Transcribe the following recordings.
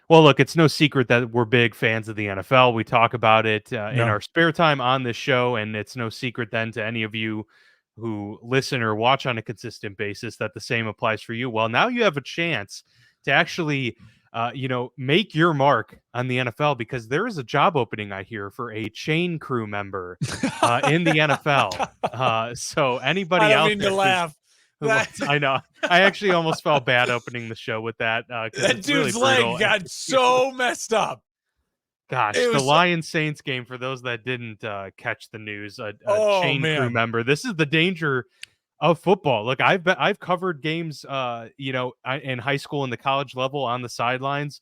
Well, look, it's no secret that we're big fans of the NFL. We talk about it in Yeah. our spare time on this show, and it's no secret then to any of you who listen or watch on a consistent basis that the same applies for you. Well, now you have a chance to actually, make your mark on the NFL because there is a job opening I hear for a chain crew member in the NFL. So I anybody don't out mean to there who's laugh. who That wants, I know I actually almost felt bad opening the show with that because that it's really dude's leg brutal. got so messed up. Gosh, It the was Lions Saints game, for those that didn't catch the news, a oh chain crew man. member. This is the danger of football. Look, I've covered games, in high school and the college level on the sidelines.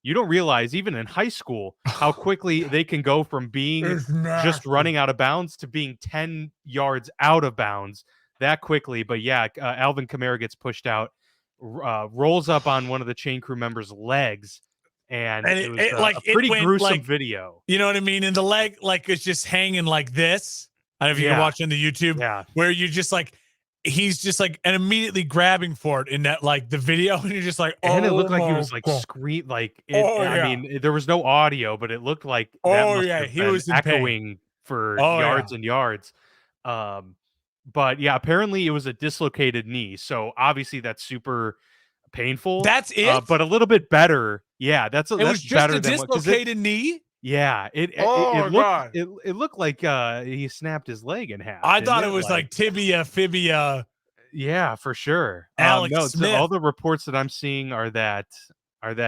You don't realize, even in high school, how quickly they can go from being It's just nasty. running out of bounds to being 10 yards out of bounds that quickly. But yeah, Alvin Kamara gets pushed out, rolls up on one of the chain crew members' legs, and And it was a it pretty went gruesome like, video. you know what I mean? And the leg like is just hanging like this. I don't know if you can Yeah, watch on the YouTube yeah. where you just like he's just like and immediately grabbing for it in that like the video, and you're just like, And it oh looked like he my was, like, god. Oh I yeah. mean, there was no audio, but it looked like that Oh must yeah. have He been was in pain. echoing for Oh yeah. yards and yards. Um, but yeah, apparently it was a dislocated knee, so obviously that's super painful, That's it? but a little bit better. Yeah, It was that's just a better than what, because it dislocated knee? yeah, Oh my god. it looked like, he snapped his leg in half, I didn't thought it it? was Like, like tibia, fibia, yeah, for sure. Alex No, so all Smith. the reports that I'm seeing are that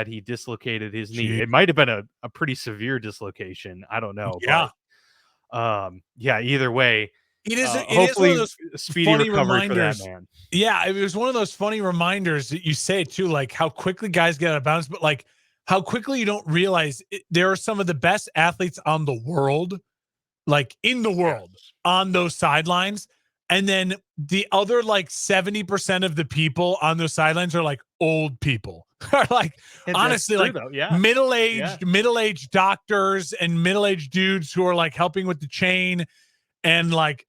he dislocated his knee. Gee. It might have been a pretty severe dislocation. I don't know, Yeah. but yeah, either way, It is one of hopefully those a speedy funny recovery for that reminders. man. Yeah, it was one of those funny reminders that you say too, like how quickly guys get out of bounds, but like how quickly you don't realize there are some of the best athletes on the world, like in the world, Yes. on those sidelines. And then the other like 70% of the people on those sidelines are like old people. Are like And that's honestly true like though. Yeah. Yeah. middle-aged doctors and middle-aged dudes who are like helping with the chain and like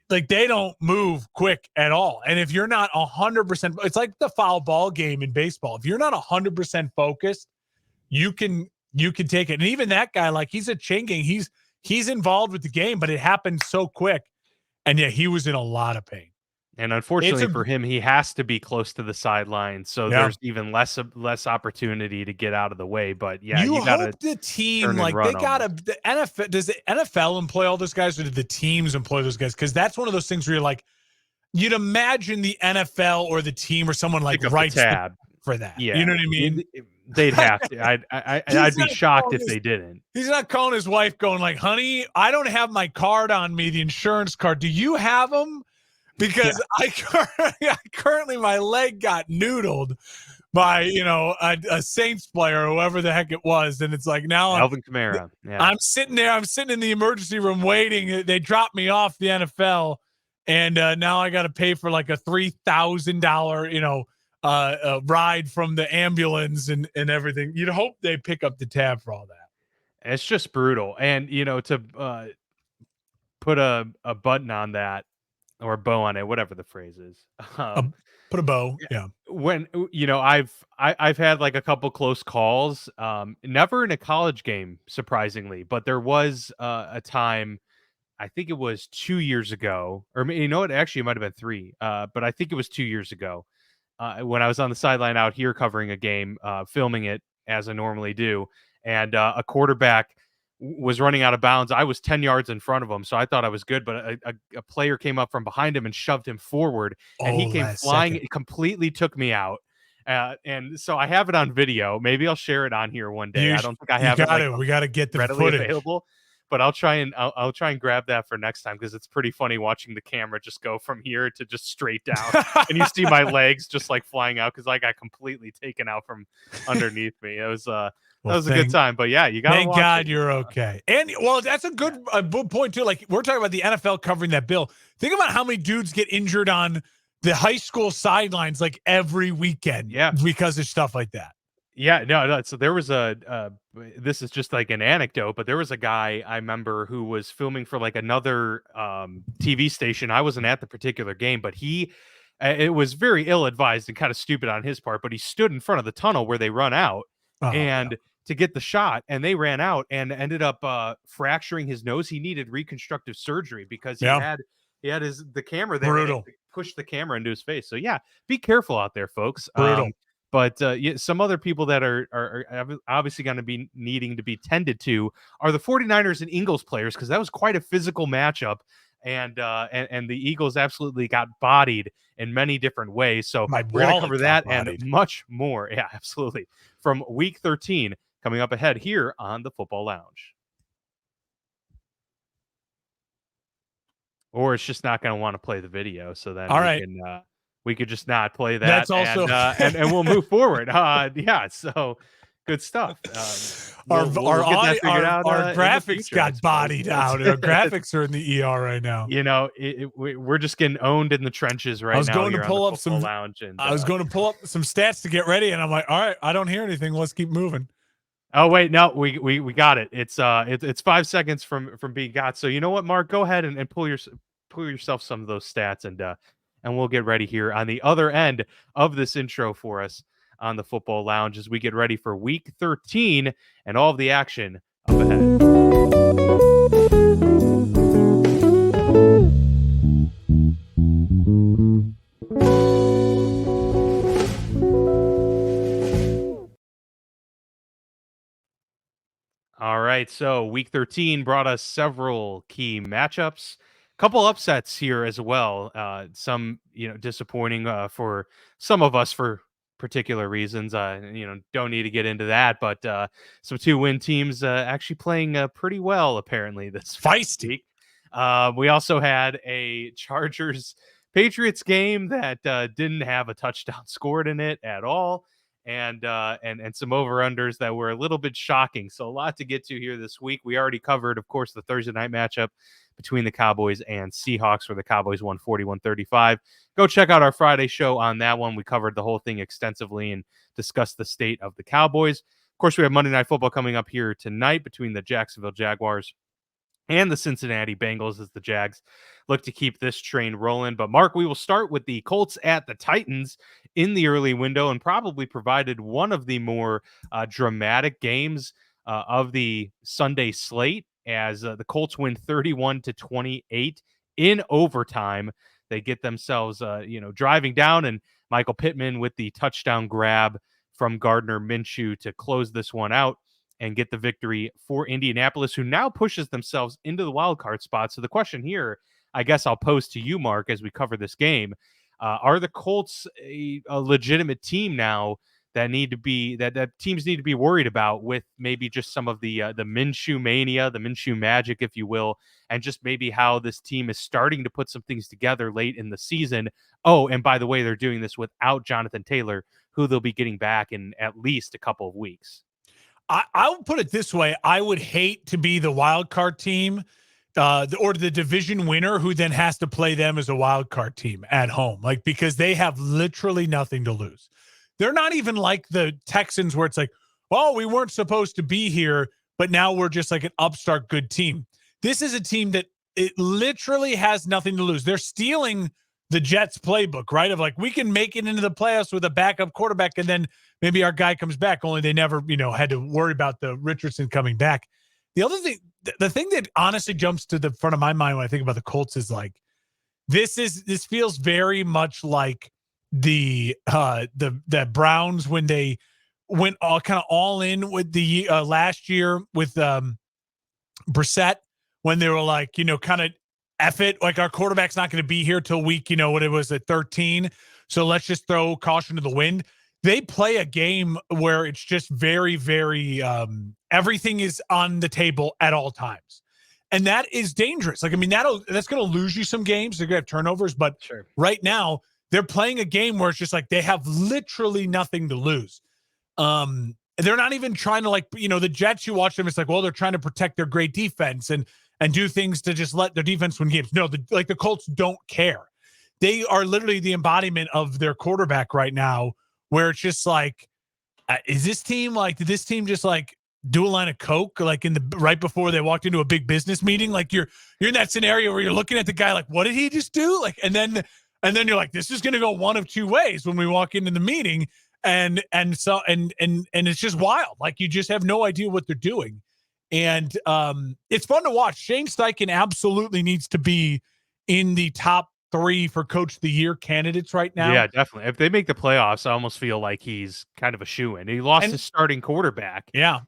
they don't move quick at all. And if you're not 100%, it's like the foul ball game in baseball. If you're not 100% focused, you can take it. And even that guy, like he's a chain gang. He's involved with the game, but it happened so quick. And yeah, he was in a lot of pain. And It's unfortunately a for him, he has to be close to the sideline, so yeah. there's even less opportunity to get out of the way. But yeah, You you gotta hope the team, turn and like they run gotta almost. the NFL does the NFL employ all those guys or did the teams employ those guys? Because that's one of those things where you're like, you'd imagine the NFL or the team or someone like Pick up the writes tab. for that. You Yeah, know what I mean? they'd have to. I'd He's be not shocked calling if his they didn't. he's not calling his wife going like, honey, I don't have my card on me, the insurance card. Do you have them? Yeah, Because I currently my leg got noodled by a Saints player, whoever the heck it was, and it's like now Alvin Kamara. Yeah, I'm sitting there, I'm sitting in the emergency room waiting. They dropped me off the NFL, and now I got to pay for like a $3,000 ride from the ambulance and everything. You'd hope they pick up the tab for all that. it's just brutal. And to put a button on that, or a bow on it, whatever the phrase is. Um, Put a bow, yeah, yeah. when I've had like a couple close calls. Never in a college game, surprisingly, but there was a time. I think it was 2 years ago, or you know what? Actually, it might have been three. But I think it was 2 years ago when I was on the sideline out here covering a game, filming it as I normally do, and a quarterback was running out of bounds. I was 10 yards in front of him, so I thought I was good, but a player came up from behind him and shoved him forward, and he Oh, came last flying. second. It completely took me out. And so I have it on video. Maybe I'll share it on here one day. I don't think I You have it got like it. We got to get the readily footage. available, but I'll try and grab that for next time because it's pretty funny watching the camera just go from here to just straight down, and you see my legs just like flying out because I got completely taken out from underneath me. It was that was a good time. But yeah, you got to Thank watch God it. you're okay. And well, that's a good point too. Like we're talking about the NFL covering that bill. Think about how many dudes get injured on the high school sidelines like every weekend Yeah. because of stuff like that. Yeah, no. So there was this is just like an anecdote, but there was a guy I remember who was filming for like another TV station. I wasn't at the particular game, but it was very ill advised and kind of stupid on his part. But he stood in front of the tunnel where they run out, and to get the shot, and they ran out and ended up fracturing his nose. He needed reconstructive surgery because he had the camera there. Brutal. Push the camera into his face. So yeah, be careful out there, folks. Brutal. But some other people that are obviously going to be needing to be tended to are the 49ers and Eagles players, because that was quite a physical matchup. And the Eagles absolutely got bodied in many different ways. So we're going to cover that and much more. Yeah, absolutely. From week 13 coming up ahead here on the Football Lounge. Or it's just not going to want to play the video. So then we could just not play that. That's also and we'll move forward. Yeah, so good stuff. Our graphics got bodied out. Our graphics are in the ER right now. You know, we're just getting owned in the trenches right now. I was going to pull up some lounge, and I was going to pull up some stats to get ready, and I'm like, all right, I don't hear anything. Let's keep moving. Oh wait, no, we got it. It's 5 seconds from being got. So you know what, Mark, go ahead and pull yourself some of those stats, and we'll get ready here on the other end of this intro for us on the Football Lounge as we get ready for week 13 and all of the action up ahead. All right, so week 13 brought us several key matchups, couple upsets here as well. Some, disappointing for some of us for particular reasons. Don't need to get into that, but some 2-win teams actually playing pretty well apparently this feisty week. We also had a Chargers Patriots game that didn't have a touchdown scored in it at all. And some over-unders that were a little bit shocking. So a lot to get to here this week. We already covered, of course, the Thursday night matchup between the Cowboys and Seahawks, where the Cowboys won 41-35. Go check out our Friday show on that one. We covered the whole thing extensively and discussed the state of the Cowboys. Of course, we have Monday Night Football coming up here tonight between the Jacksonville Jaguars and the Cincinnati Bengals as the Jags look to keep this train rolling. But Mark, we will start with the Colts at the Titans in the early window, and probably provided one of the more dramatic games of the Sunday slate, as the Colts win 31-28 in overtime. They get themselves, driving down, and Michael Pittman with the touchdown grab from Gardner Minshew to close this one out and get the victory for Indianapolis, who now pushes themselves into the wild card spot. So the question here, I guess I'll pose to you, Mark, as we cover this game. Are the Colts a legitimate team now that teams need to be worried about, with maybe just some of the Minshew mania, the Minshew magic, if you will, and just maybe how this team is starting to put some things together late in the season? Oh, and by the way, they're doing this without Jonathan Taylor, who they'll be getting back in at least a couple of weeks. I would put it this way. I would hate to be the wild card team or the division winner who then has to play them as a wild card team at home, because they have literally nothing to lose. They're not even like the Texans, where it's like, oh, we weren't supposed to be here, but now we're just like an upstart good team. This is a team that it literally has nothing to lose. They're stealing the Jets playbook, right? Of we can make it into the playoffs with a backup quarterback, and then maybe our guy comes back, only they never, had to worry about the Richardson coming back. The other thing, the thing that honestly jumps to the front of my mind when I think about the Colts is this feels very much like the Browns when they went all in with the last year with Brissett, when they were kind of F it, our quarterback's not going to be here till week, what it was at 13. So let's just throw caution to the wind. They play a game where it's just very, very, everything is on the table at all times. And that is dangerous. That's going to lose you some games. They're going to have turnovers, but sure. Right now they're playing a game where it's just they have literally nothing to lose. They're not even trying to the Jets, you watch them, it's well, they're trying to protect their great defense and do things to just let their defense win games. No, the Colts don't care. They are literally the embodiment of their quarterback right now, where it's just is this team did this team just do a line of coke right before they walked into a big business meeting? You're in that scenario where you're looking at the guy what did he just do? And then you're this is going to go one of two ways when we walk into the meeting. And it's just wild. Like, you just have no idea what they're doing. And it's fun to watch. Shane Steichen absolutely needs to be in the top 3 for Coach of the Year candidates right now. Yeah, definitely. If they make the playoffs, I almost feel like he's kind of a shoo-in. He lost And his starting quarterback, yeah,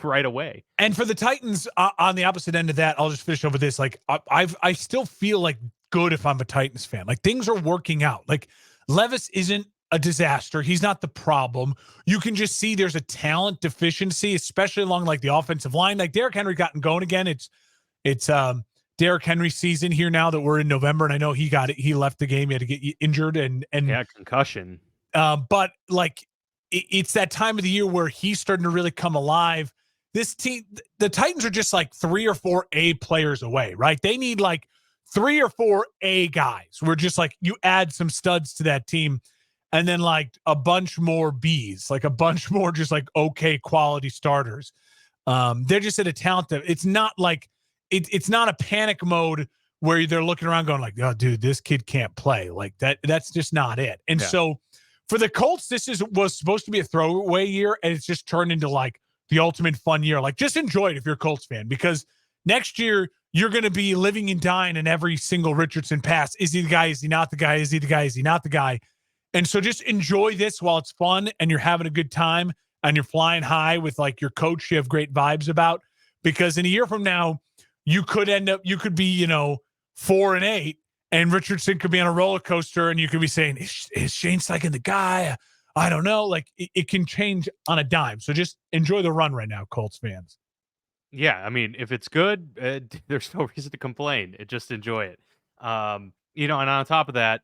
right away. and for the Titans, on the opposite end of that, I'll just finish over this. Like, I still feel like good if I'm a Titans fan. Like, things are working out. Like, Levis isn't a disaster. He's not the problem. You can just see there's a talent deficiency, especially along like the offensive line. Like, Derrick Henry gotten going again. It's Derrick Henry season here now that we're in November, and I know he left the game. He had to get injured, and Yeah, concussion. but like, it's that time of the year where he's starting to really come alive. This team, the Titans, are just like 3 or 4 A players away, right? They need like 3 or 4 A guys. We're just like, you add some studs to that team, and then like a bunch more Bs, like a bunch more just like okay quality starters. They're just at a talent that it's not like it's not a panic mode where they're looking around going like, oh, dude, this kid can't play. Like that's just not it. And so for the Colts, was supposed to be a throwaway year, and it's just turned into like the ultimate fun year. Like, just enjoy it if you're a Colts fan, because next year you're going to be living and dying in every single Richardson pass. Is he the guy? Is he not the guy? Is he the guy? Is he not the guy? And so just enjoy this while it's fun and you're having a good time and you're flying high with like your coach you have great vibes about, because in a year from now, you could be, 4-8, and Richardson could be on a roller coaster, and you could be saying, is Shane Steichen the guy? I don't know. Like, it can change on a dime. So just enjoy the run right now, Colts fans. Yeah, I mean, if it's good, there's no reason to complain. Just enjoy it. And on top of that,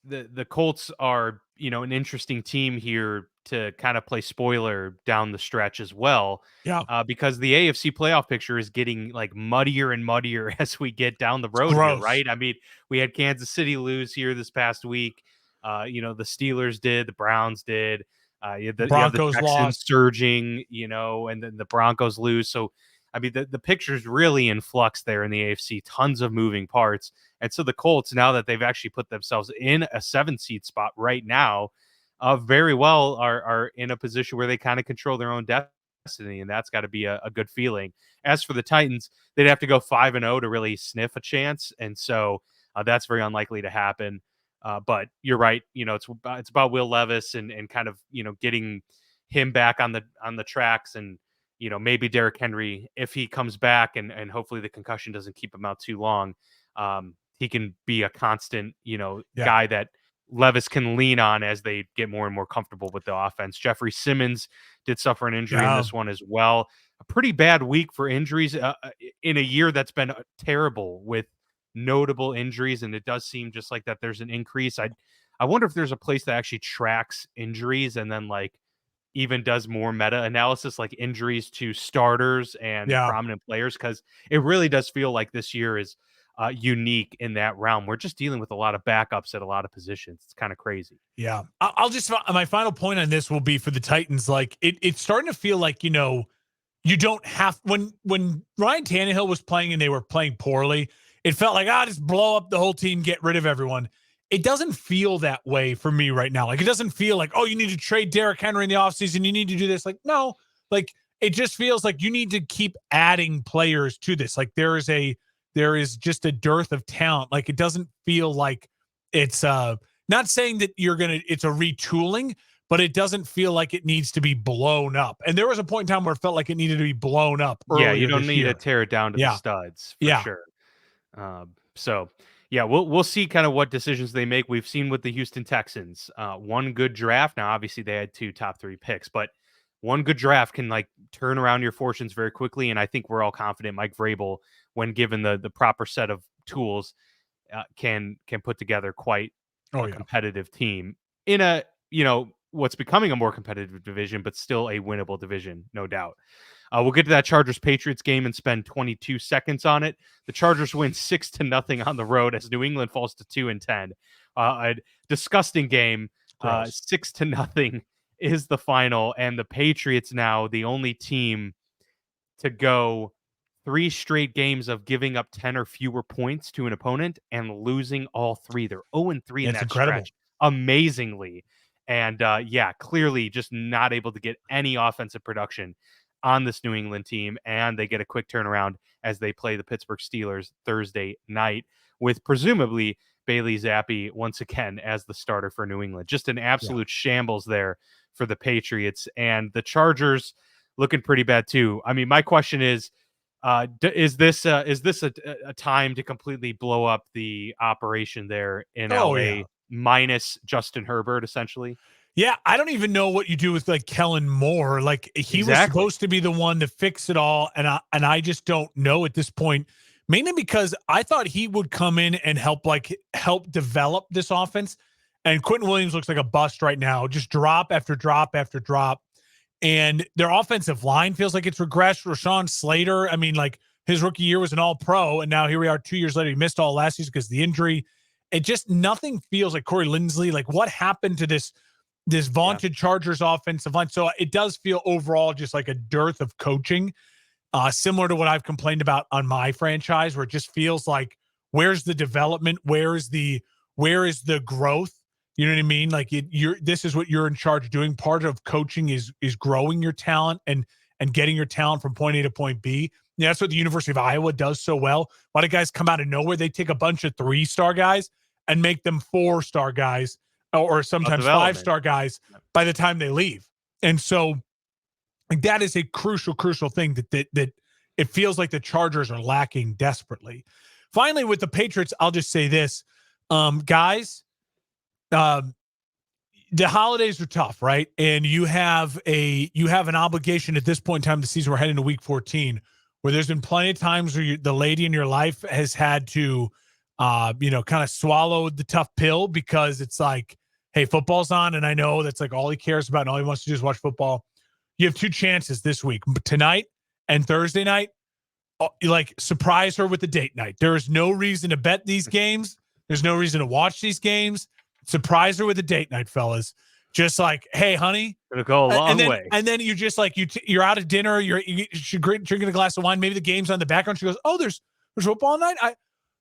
the Colts are, an interesting team here to kind of play spoiler down the stretch as well. Yeah. Because the AFC playoff picture is getting like muddier and muddier as we get down the road here, Gross. right? I mean, we had Kansas City lose here this past week. The Steelers did, the Browns did. You have Broncos the Texans lost. surging, and then the Broncos lose. So, I mean, the picture's really in flux there in the AFC. Tons of moving parts. And so the Colts, now that they've actually put themselves in a 7-seed spot right now, very well are in a position where they kind of control their own destiny, and that's got to be a good feeling. As for the Titans, they'd have to go 5-0 to really sniff a chance, and so that's very unlikely to happen. But you're right. It's about Will Levis and kind of getting him back on the tracks, and maybe Derrick Henry, if he comes back and hopefully the concussion doesn't keep him out too long, he can be a constant guy that Levis can lean on as they get more and more comfortable with the offense. Jeffrey Simmons did suffer an injury in this one as well. A pretty bad week for injuries in a year that's been terrible with notable injuries, and it does seem just like that there's an increase. I wonder if there's a place that actually tracks injuries and then like even does more meta analysis, like injuries to starters and prominent players, because it really does feel like this year is unique in that realm. We're just dealing with a lot of backups at a lot of positions. It's kind of crazy. Yeah. I'll just, my final point on this will be for the Titans. Like, it's starting to feel like, you don't have, when Ryan Tannehill was playing and they were playing poorly, it felt like, just blow up the whole team, get rid of everyone. It doesn't feel that way for me right now. Like, it doesn't feel like, you need to trade Derrick Henry in the offseason. You need to do this. Like, no, like, it just feels like you need to keep adding players to this. Like, there is just a dearth of talent. Like, it doesn't feel like it's not saying that it's a retooling, but it doesn't feel like it needs to be blown up. And there was a point in time where it felt like it needed to be blown up. Yeah, you don't need to tear it down to the studs for sure. So yeah, we'll see kind of what decisions they make. We've seen with the Houston Texans, one good draft. Now, obviously, they had 2 top 3 picks, but one good draft can like turn around your fortunes very quickly. And I think we're all confident Mike Vrabel, when given the proper set of tools, can put together quite a competitive team in a what's becoming a more competitive division, but still a winnable division, no doubt. We'll get to that Chargers-Patriots game and spend 22 seconds on it. The Chargers win 6-0 on the road as New England falls to 2-10. A disgusting game. 6-0 is the final, and the Patriots now the only team to go 3 straight games of giving up 10 or fewer points to an opponent and losing all 3. They're 0-3 in that stretch, amazingly. And yeah, clearly just not able to get any offensive production on this New England team. And they get a quick turnaround as they play the Pittsburgh Steelers Thursday night with presumably Bailey Zappi once again as the starter for New England. Just an absolute shambles there for the Patriots, and the Chargers looking pretty bad too. I mean, my question is this a time to completely blow up the operation there in LA minus Justin Herbert essentially? Yeah, I don't even know what you do with like Kellen Moore. Like he was supposed to be the one to fix it all, and I just don't know at this point. Mainly because I thought he would come in and help develop this offense. And Quentin Williams looks like a bust right now, just drop after drop after drop. And their offensive line feels like it's regressed. Rashawn Slater, I mean, like his rookie year was an all-pro, and now here we are 2 years later. He missed all last season because of the injury. It just nothing feels like Corey Linsley. Like what happened to this vaunted Chargers offensive line? So it does feel overall just like a dearth of coaching, similar to what I've complained about on my franchise, where it just feels like where's the development, where is the growth? You know what I mean? Like this is what you're in charge of doing. Part of coaching is growing your talent and getting your talent from point A to point B. Yeah, that's what the University of Iowa does so well. A lot of guys come out of nowhere. They take a bunch of 3-star guys and make them 4-star guys, or sometimes 5-star guys by the time they leave. And so like that is a crucial thing that it feels like the Chargers are lacking desperately. Finally, with the Patriots, I'll just say this, guys. The holidays are tough, right? And you have an obligation at this point in time of the season. We're heading to week 14, where there's been plenty of times where the lady in your life has had to, kind of swallow the tough pill because it's like, hey, football's on, and I know that's like all he cares about, and all he wants to do is watch football. You have 2 chances this week, tonight and Thursday night. Like surprise her with the date night. There is no reason to bet these games. There's no reason to watch these games. Surprise her with a date night, fellas. Just like, hey, honey, it'll go a long way. And then you just like you're out at dinner. You're drinking a glass of wine. Maybe the game's on the background. She goes, "Oh, there's football night.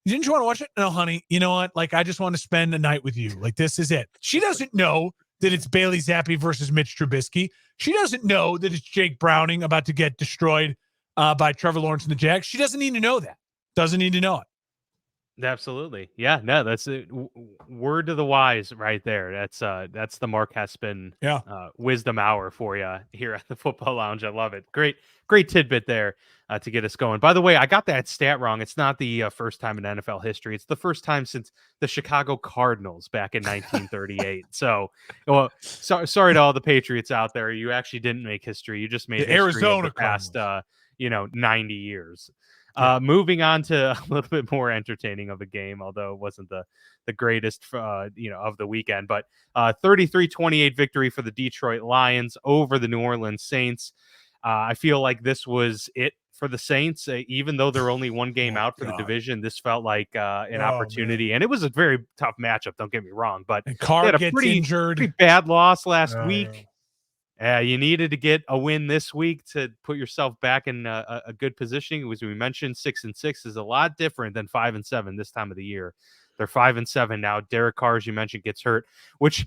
Didn't you want to watch it?" No, honey. You know what? Like, I just want to spend the night with you. Like, this is it. She doesn't know that it's Bailey Zappi versus Mitch Trubisky. She doesn't know that it's Jake Browning about to get destroyed by Trevor Lawrence and the Jags. She doesn't need to know that. Doesn't need to know it. Absolutely. Yeah, no, that's a word to the wise right there. That's the Mark Hespin wisdom hour for you here at the Football Lounge. I love it. Great tidbit there to get us going. By the way, I got that stat wrong. It's not the first time in NFL history. It's the first time since the Chicago Cardinals back in 1938. So, sorry to all the Patriots out there. You actually didn't make history. You just made the Arizona the past 90 years. Moving on to a little bit more entertaining of a game, although it wasn't the greatest, of the weekend, but 33-28 victory for the Detroit Lions over the New Orleans Saints. I feel like this was it for the Saints, even though they're only one game out for the division. This felt like an opportunity, and it was a very tough matchup. Don't get me wrong, but Carr they had gets pretty bad loss last week. You needed to get a win this week to put yourself back in a good position. As we mentioned, 6-6 is a lot different than 5-7 this time of the year. They're 5-7 now. Derek Carr, as you mentioned, gets hurt, which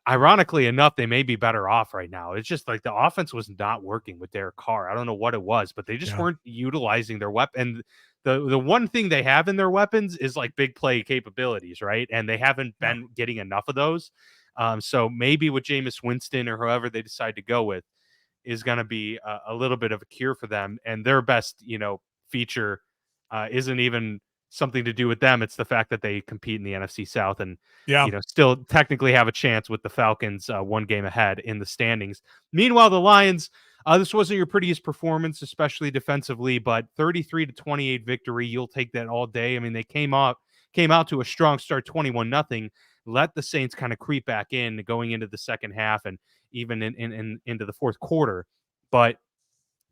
ironically enough, they may be better off right now. It's just like the offense was not working with Derek Carr. I don't know what it was, but they just weren't utilizing their weapon. And the one thing they have in their weapons is like big play capabilities, right? And they haven't been getting enough of those. So maybe with Jameis Winston or whoever they decide to go with is going to be a little bit of a cure for them. And their best, feature isn't even something to do with them. It's the fact that they compete in the NFC South and, still technically have a chance with the Falcons 1 game ahead in the standings. Meanwhile, the Lions, this wasn't your prettiest performance, especially defensively, but 33-28 victory. You'll take that all day. I mean, they came out to a strong start, 21-0. Let the Saints kind of creep back in going into the second half and even into the fourth quarter. But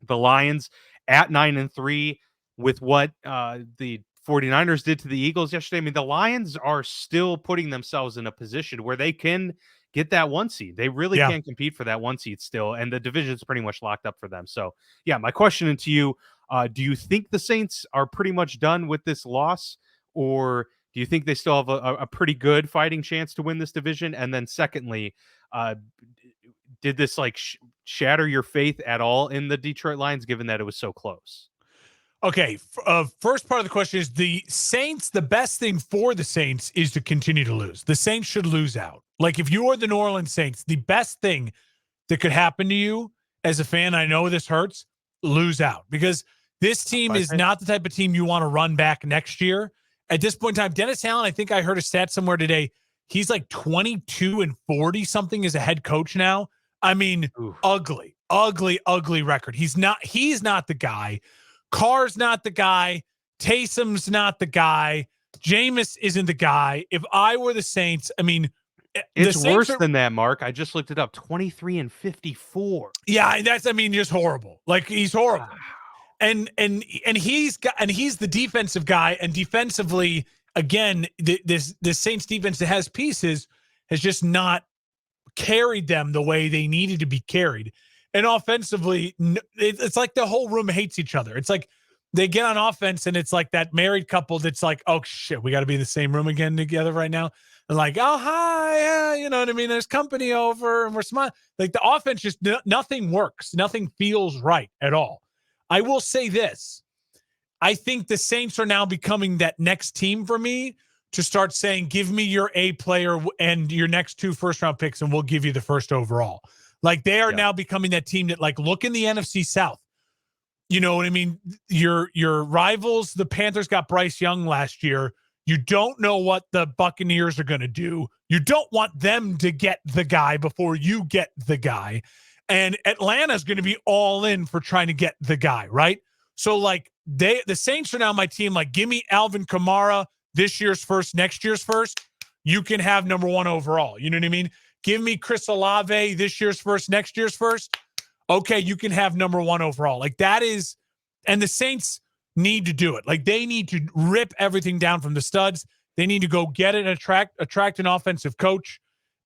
the Lions at 9-3 with what the 49ers did to the Eagles yesterday. I mean, the Lions are still putting themselves in a position where they can get that 1 seed. They really can compete for that 1 seed still, and the division's pretty much locked up for them. So, yeah, my question to you, do you think the Saints are pretty much done with this loss, or Do you think they still have a pretty good fighting chance to win this division? And then secondly, uh, did this like shatter your faith at all in the Detroit Lions, given that it was so close? Okay, first part of the question is the Saints. The best thing for the Saints is to continue to lose. The Saints should lose out. Like if you are the New Orleans Saints, the best thing that could happen to you as a fan, I know this hurts, lose out, because this team is not the type of team you want to run back next year. At this point in time, Dennis Allen, I think I heard a stat somewhere today. He's like 22-40 something as a head coach now. I mean, Oof. ugly record. He's not the guy. Carr's not the guy. Taysom's not the guy. Jameis isn't the guy. If I were the Saints, I mean, it's worse than that, Mark. I just looked it up. 23-54. Yeah, that's, I mean, just horrible. Like he's horrible. Wow. And he's the defensive guy. And defensively, again, this Saints defense that has pieces has just not carried them the way they needed to be carried. And offensively, it's like the whole room hates each other. It's like they get on offense and it's like that married couple that's like, oh shit, we got to be in the same room again together right now. And like, oh, hi, yeah, you know what I mean? There's company over and we're smiling. Like the offense just, nothing works. Nothing feels right at all. I will say this. I think the Saints are now becoming that next team for me to start saying, give me your A player and your next 2 first-round picks and we'll give you the first overall. Like they are now becoming that team that, like, look in the NFC South. You know what I mean? Your rivals, the Panthers got Bryce Young last year. You don't know what the Buccaneers are going to do. You don't want them to get the guy before you get the guy. And Atlanta's going to be all in for trying to get the guy, right? So, like, the Saints are now my team. Like, give me Alvin Kamara, this year's first, next year's first. You can have number 1 overall. You know what I mean? Give me Chris Olave, this year's first, next year's first. Okay, you can have number 1 overall. Like that is, and the Saints need to do it. Like they need to rip everything down from the studs. They need to go get it, attract an offensive coach,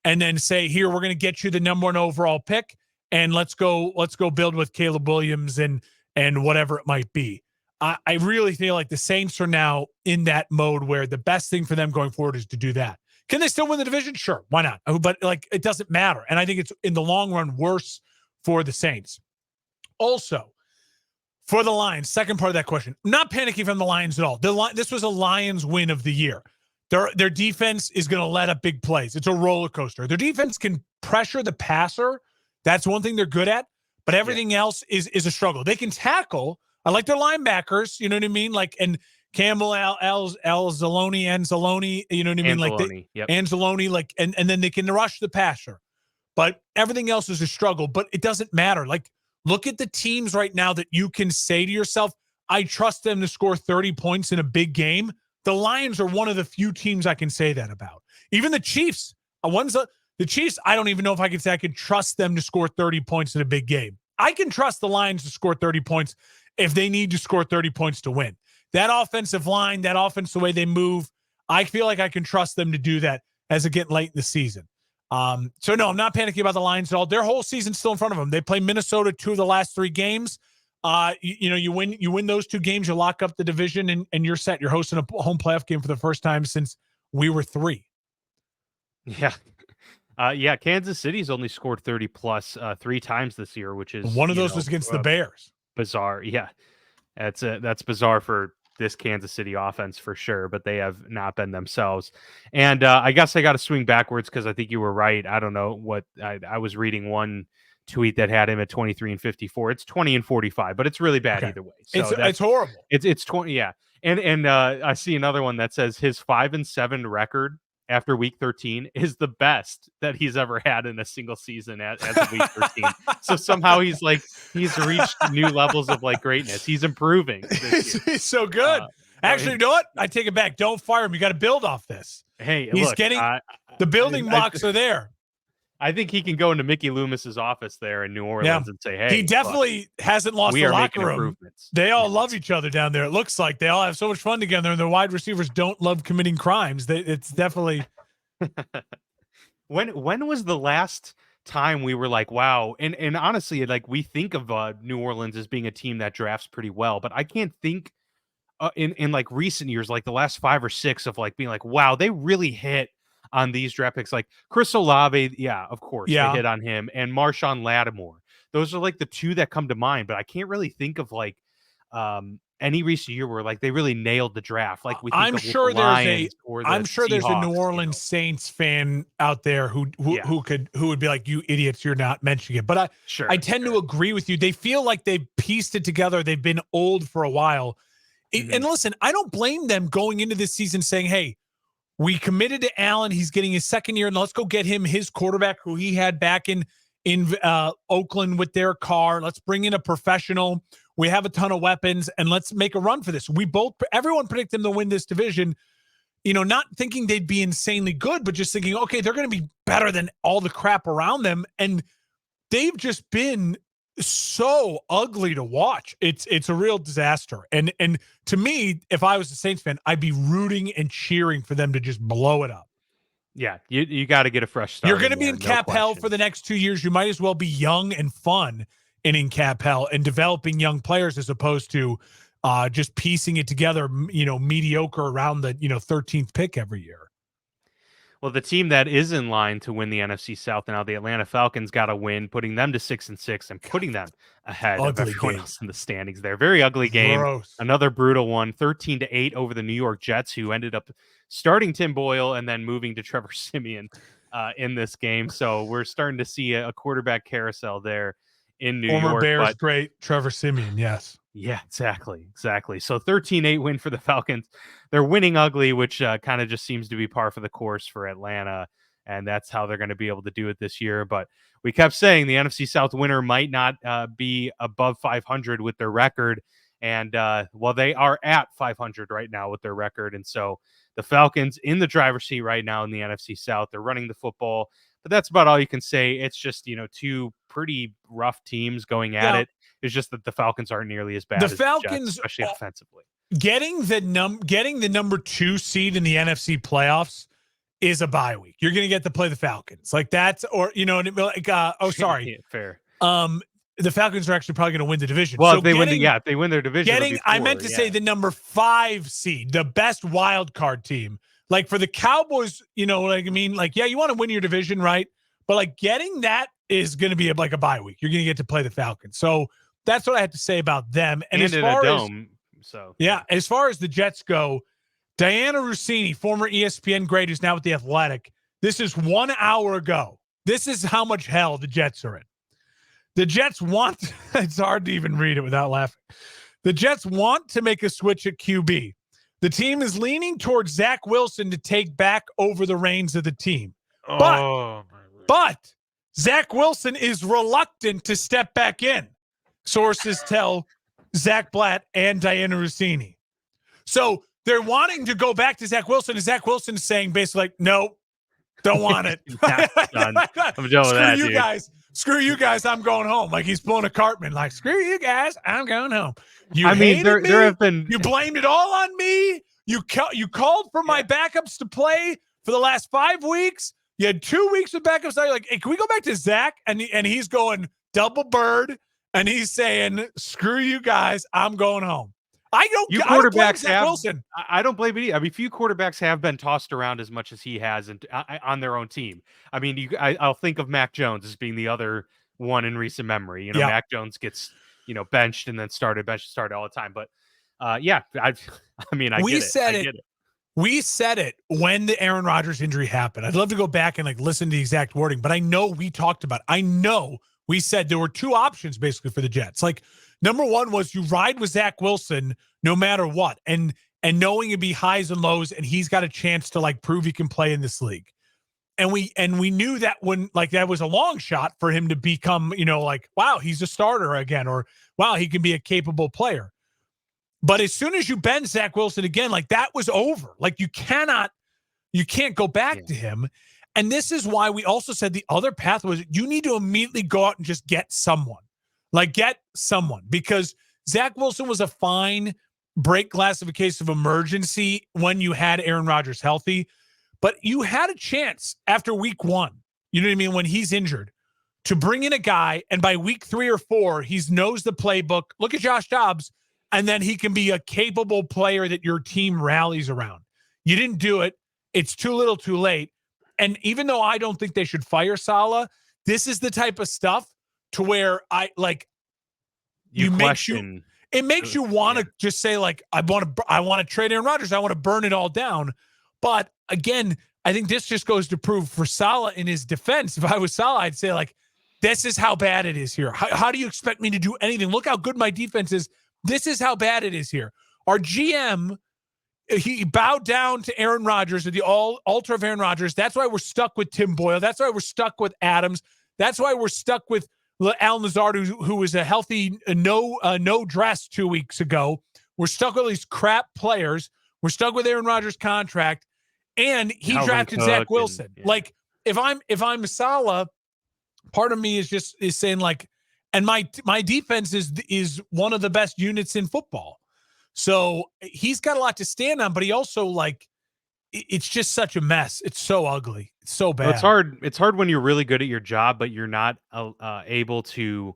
and then say, here, we're going to get you the number 1 overall pick, and let's go build with Caleb Williams and whatever it might be. I really feel like the Saints are now in that mode where the best thing for them going forward is to do that. Can they still win the division? Sure. Why not? But like, it doesn't matter. And I think it's in the long run worse for the Saints. Also, for the Lions, second part of that question, I'm not panicking from the Lions at all. This was a Lions win of the year. Their defense is going to let up big plays. It's a roller coaster. Their defense can pressure the passer. That's one thing they're good at, but everything else is a struggle. They can tackle. I like their linebackers. You know what I mean? Like, and Campbell, Anzalone, you know what I mean? Like Anzalone, like, and then they can rush the passer, but everything else is a struggle, but it doesn't matter. Like, look at the teams right now that you can say to yourself, I trust them to score 30 points in a big game. The Lions are one of the few teams I can say that about. Even the Chiefs, the Chiefs, I don't even know if I can say I can trust them to score 30 points in a big game. I can trust the Lions to score 30 points if they need to score 30 points to win. That offensive line, that offense, the way they move, I feel like I can trust them to do that as it get late in the season. So no, I'm not panicking about the Lions at all. Their whole season's still in front of them. They play Minnesota 2 of the last 3 games. You win those 2 games, you lock up the division, and you're set. You're hosting a home playoff game for the first time since we were 3. Yeah. Kansas City's only scored 30 plus 3 times this year, which is one of those was against the Bears. Bizarre. Yeah. That's bizarre for this Kansas City offense for sure, but they have not been themselves. And I guess I got to swing backwards because I think you were right. I don't know what I was reading one tweet that had him at 23-54. It's 20-45, but it's really bad either way. So it's horrible. It's 20. Yeah. And I see another one that says his 5-7 record after week 13 is the best that he's ever had in a single season as of week 13. So somehow he's reached new levels of like greatness. He's improving. He's so good. Actually, you know what? I take it back. Don't fire him. You got to build off this. Hey, he's getting the building blocks are there. I think he can go into Mickey Loomis's office there in New Orleans and say, hey, he definitely hasn't lost the locker room. They all love each other down there. It looks like they all have so much fun together, and their wide receivers don't love committing crimes. It's definitely. When was the last time we were like, wow? And honestly, like we think of New Orleans as being a team that drafts pretty well, but I can't think in like recent years, like the last 5 or 6 of like being like, wow, they really hit on these draft picks. Like Chris Olave, yeah, of course they Yeah. hit on him, and Marshawn Lattimore. Those are like the 2 that come to mind, but I can't really think of like any recent year where like they really nailed the draft. Like we think I'm of with the sure there's Lions or I'm the sure there's a New Seahawks, Orleans Saints fan out there who Yeah. who would be like, you idiots, you're not mentioning it. But I tend to agree with you. They feel like they've pieced it together. They've been old for a while. And listen, I don't blame them going into this season saying, hey, we committed to Allen. He's getting his second year, and let's go get him his quarterback who he had back in Oakland with their car. Let's bring in a professional. We have a ton of weapons, and let's make a run for this. Everyone predicted them to win this division, not thinking they'd be insanely good, but just thinking, okay, they're going to be better than all the crap around them. And they've just been so ugly to watch. It's a real disaster. And to me, if I was a Saints fan, I'd be rooting and cheering for them to just blow it up. Yeah, you got to get a fresh start. You're going to be in cap hell for the next 2 years. You might as well be young and fun and in cap hell and developing young players as opposed to just piecing it together, mediocre around the 13th pick every year. Well, the team that is in line to win the NFC South now, the Atlanta Falcons, got a win, putting them to 6-6 and putting them ahead of everyone else in the standings there. Very ugly game. Gross. Another brutal one, 13-8 over the New York Jets, who ended up starting Tim Boyle and then moving to Trevor Siemian in this game. So we're starting to see a quarterback carousel there in New York. Former Bears great Trevor Siemian, yes. Yeah, exactly. So 13-8 win for the Falcons. They're winning ugly, which kind of just seems to be par for the course for Atlanta, and that's how they're going to be able to do it this year. But we kept saying the NFC South winner might not be above 500 with their record, and they are at 500 right now with their record, and so the Falcons in the driver's seat right now in the NFC South. They're running the football, but that's about all you can say. It's just 2 pretty rough teams going at it. It's just that the Falcons aren't nearly as bad as the Jets, especially offensively. Getting the number 2 seed in the NFC playoffs is a bye week. You're going to get to play the Falcons. Like that's, or sorry. Fair. The Falcons are actually probably going to win the division. Well, so if they win their division. I meant to say the number 5 seed, the best wild card team. Like for the Cowboys, you want to win your division, right? But like getting that is going to be like a bye week. You're going to get to play the Falcons. So that's what I had to say about them. And as far as far as the Jets go, Diana Rossini, former ESPN great, who's now with The Athletic. This is 1 hour ago. This is how much hell the Jets are in. The Jets want, it's hard to even read it without laughing. The Jets want to make a switch at QB. The team is leaning towards Zach Wilson to take back over the reins of the team. But Zach Wilson is reluctant to step back in. Sources tell Zach Blatt and Diana Rossini. So they're wanting to go back to Zach Wilson, and Zach Wilson is saying basically like, no, don't want it. I'm done with that, dude. Screw you guys, I'm going home. Like he's pulling a Cartman, like, screw you guys, I'm going home. There have been. You blamed it all on me. You called for my backups to play for the last 5 weeks. You had 2 weeks of backups. You're like, hey, can we go back to Zach? And he's going double bird, and he's saying, screw you guys, I'm going home. I don't blame Zach Wilson. I don't blame it. I mean, few quarterbacks have been tossed around as much as he has on their own team. I mean, I'll think of Mac Jones as being the other one in recent memory. Mac Jones gets benched and then started all the time. But I get it. We said it when the Aaron Rodgers injury happened. I'd love to go back and like listen to the exact wording, but I know we talked about it. I know we said there were 2 options basically for the Jets. Like number 1 was you ride with Zach Wilson no matter what, and knowing it'd be highs and lows, and he's got a chance to like prove he can play in this league. And we knew that when like that was a long shot for him to become, like, wow, he's a starter again, or wow, he can be a capable player. But as soon as you bend Zach Wilson again, like that was over. Like you can't go back to him. And this is why we also said the other path was you need to immediately go out and just get someone. Because Zach Wilson was a fine break glass of a case of emergency when you had Aaron Rodgers healthy. But you had a chance after week 1, you know what I mean, when he's injured, to bring in a guy, and by week 3 or 4, he knows the playbook. Look at Josh Dobbs. and then he can be a capable player that your team rallies around. You didn't do it. It's too little, too late. And even though I don't think they should fire Saleh, this is the type of stuff to where I like You makes you question. it makes you want to just say like I want to trade Aaron Rodgers. I want to burn it all down. But again, I think this just goes to prove for Saleh in his defense. If I was Saleh, I'd say like, this is how bad it is here. How do you expect me to do anything? Look how good my defense is. This is how bad it is here. Our GM, he bowed down to Aaron Rodgers, at the altar of Aaron Rodgers. That's why we're stuck with Tim Boyle. That's why we're stuck with Adams. That's why we're stuck with Al Lazard, who was a healthy no dress 2 weeks ago. We're stuck with these crap players. We're stuck with Aaron Rodgers' contract, and he drafted Zach Wilson. Like if I'm Saleh, part of me is saying like, and my defense is one of the best units in football. So he's got a lot to stand on, but he also like, it's just such a mess. It's so ugly. It's so bad. Well, it's hard when you're really good at your job, but you're not able to,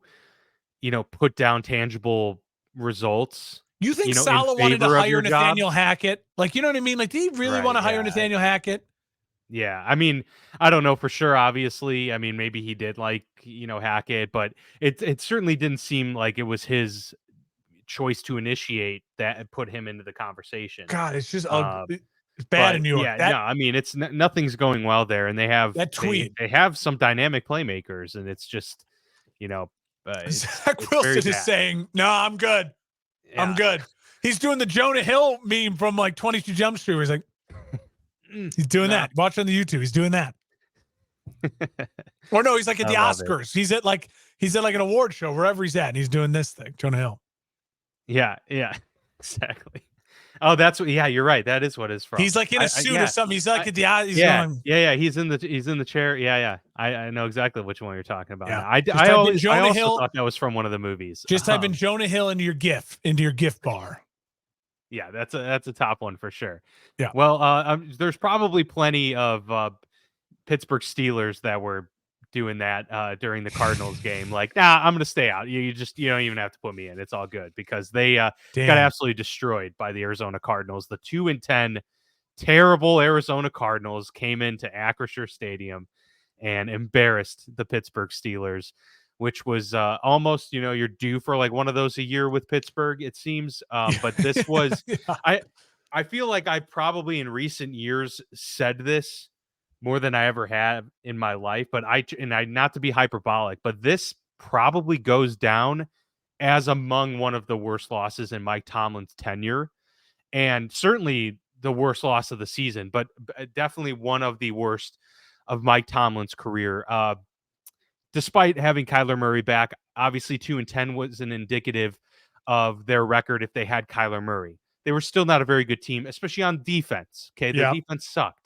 put down tangible results. You think Saleh wanted to hire Nathaniel Hackett? Like, you know what I mean? Like, did he really want to hire Nathaniel Hackett? Yeah. I mean, I don't know for sure, obviously. I mean, maybe he did like, Hackett, but it certainly didn't seem like it was his choice to initiate that and put him into the conversation. God, it's just ugly. It's bad in New York. Yeah, no, I mean, it's nothing's going well there, and they have that tweet. They have some dynamic playmakers, and it's just, Zach Wilson is saying, "No, I'm good. Yeah. I'm good." He's doing the Jonah Hill meme from like 22 Jump Street. Where he's like, he's doing that. Watch on the YouTube. He's doing that. Or no, he's like at the Oscars. He's at like an award show wherever he's at, and he's doing this thing. Jonah Hill. Yeah, exactly. Oh, that's what. Yeah, you're right. That is what it's from. He's like in a suit or something. He's like at the. He's He's in the chair. Yeah. I know exactly which one you're talking about. Yeah. I also thought that was from one of the movies. Just type in Jonah Hill into your GIF bar. Yeah, that's a top one for sure. Yeah. Well, there's probably plenty of Pittsburgh Steelers that were doing that during the Cardinals game. Like, nah, I'm gonna stay out. You don't even have to put me in. It's all good because they got absolutely destroyed by the Arizona Cardinals. The 2-10 terrible Arizona Cardinals came into Acrisure Stadium and embarrassed the Pittsburgh Steelers, which was almost, you're due for like one of those a year with Pittsburgh, it seems. But this was, I feel like I probably in recent years said this more than I ever have in my life, but I not to be hyperbolic, but this probably goes down as among one of the worst losses in Mike Tomlin's tenure, and certainly the worst loss of the season, but definitely one of the worst of Mike Tomlin's career. Despite having Kyler Murray back, obviously 2-10 wasn't indicative of their record if they had Kyler Murray. They were still not a very good team, especially on defense. Okay, their defense sucked.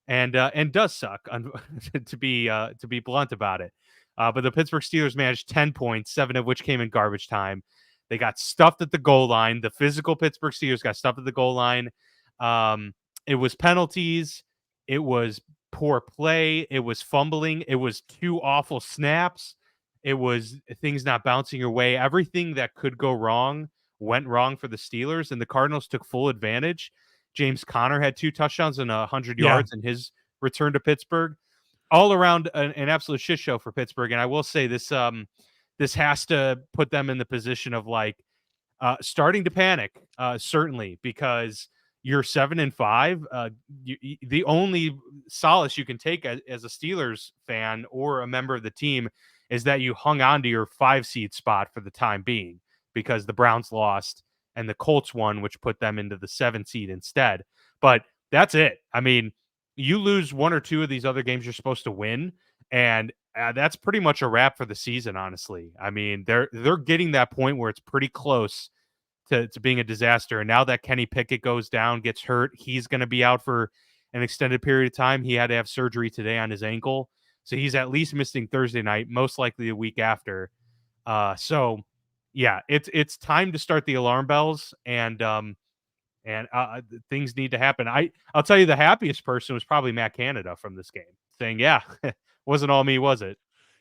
And does suck to be blunt about it. But the Pittsburgh Steelers managed 10 points, 7 of which came in garbage time. They got stuffed at the goal line. The physical Pittsburgh Steelers got stuffed at the goal line. It was penalties. It was poor play. It was fumbling. It was 2 awful snaps. It was things not bouncing your way. Everything that could go wrong went wrong for the Steelers, and the Cardinals took full advantage. James Conner had 2 touchdowns and 100 yards in his return to Pittsburgh. All around an absolute shit show for Pittsburgh. And I will say this has to put them in the position of like starting to panic, certainly, because you're 7-5. The only solace you can take as a Steelers fan or a member of the team is that you hung on to your 5 seed spot for the time being, because the Browns lost and the Colts won, which put them into the 7 seed instead. But that's it. I mean, you lose 1 or 2 of these other games you're supposed to win, and that's pretty much a wrap for the season, honestly. I mean, they're getting that point where it's pretty close to being a disaster. And now that Kenny Pickett goes down, gets hurt, he's going to be out for an extended period of time. He had to have surgery today on his ankle, so he's at least missing Thursday night, most likely the week after. So yeah, it's time to start the alarm bells, and things need to happen. I'll tell you, the happiest person was probably Matt Canada from this game, saying, "Yeah, wasn't all me, was it?"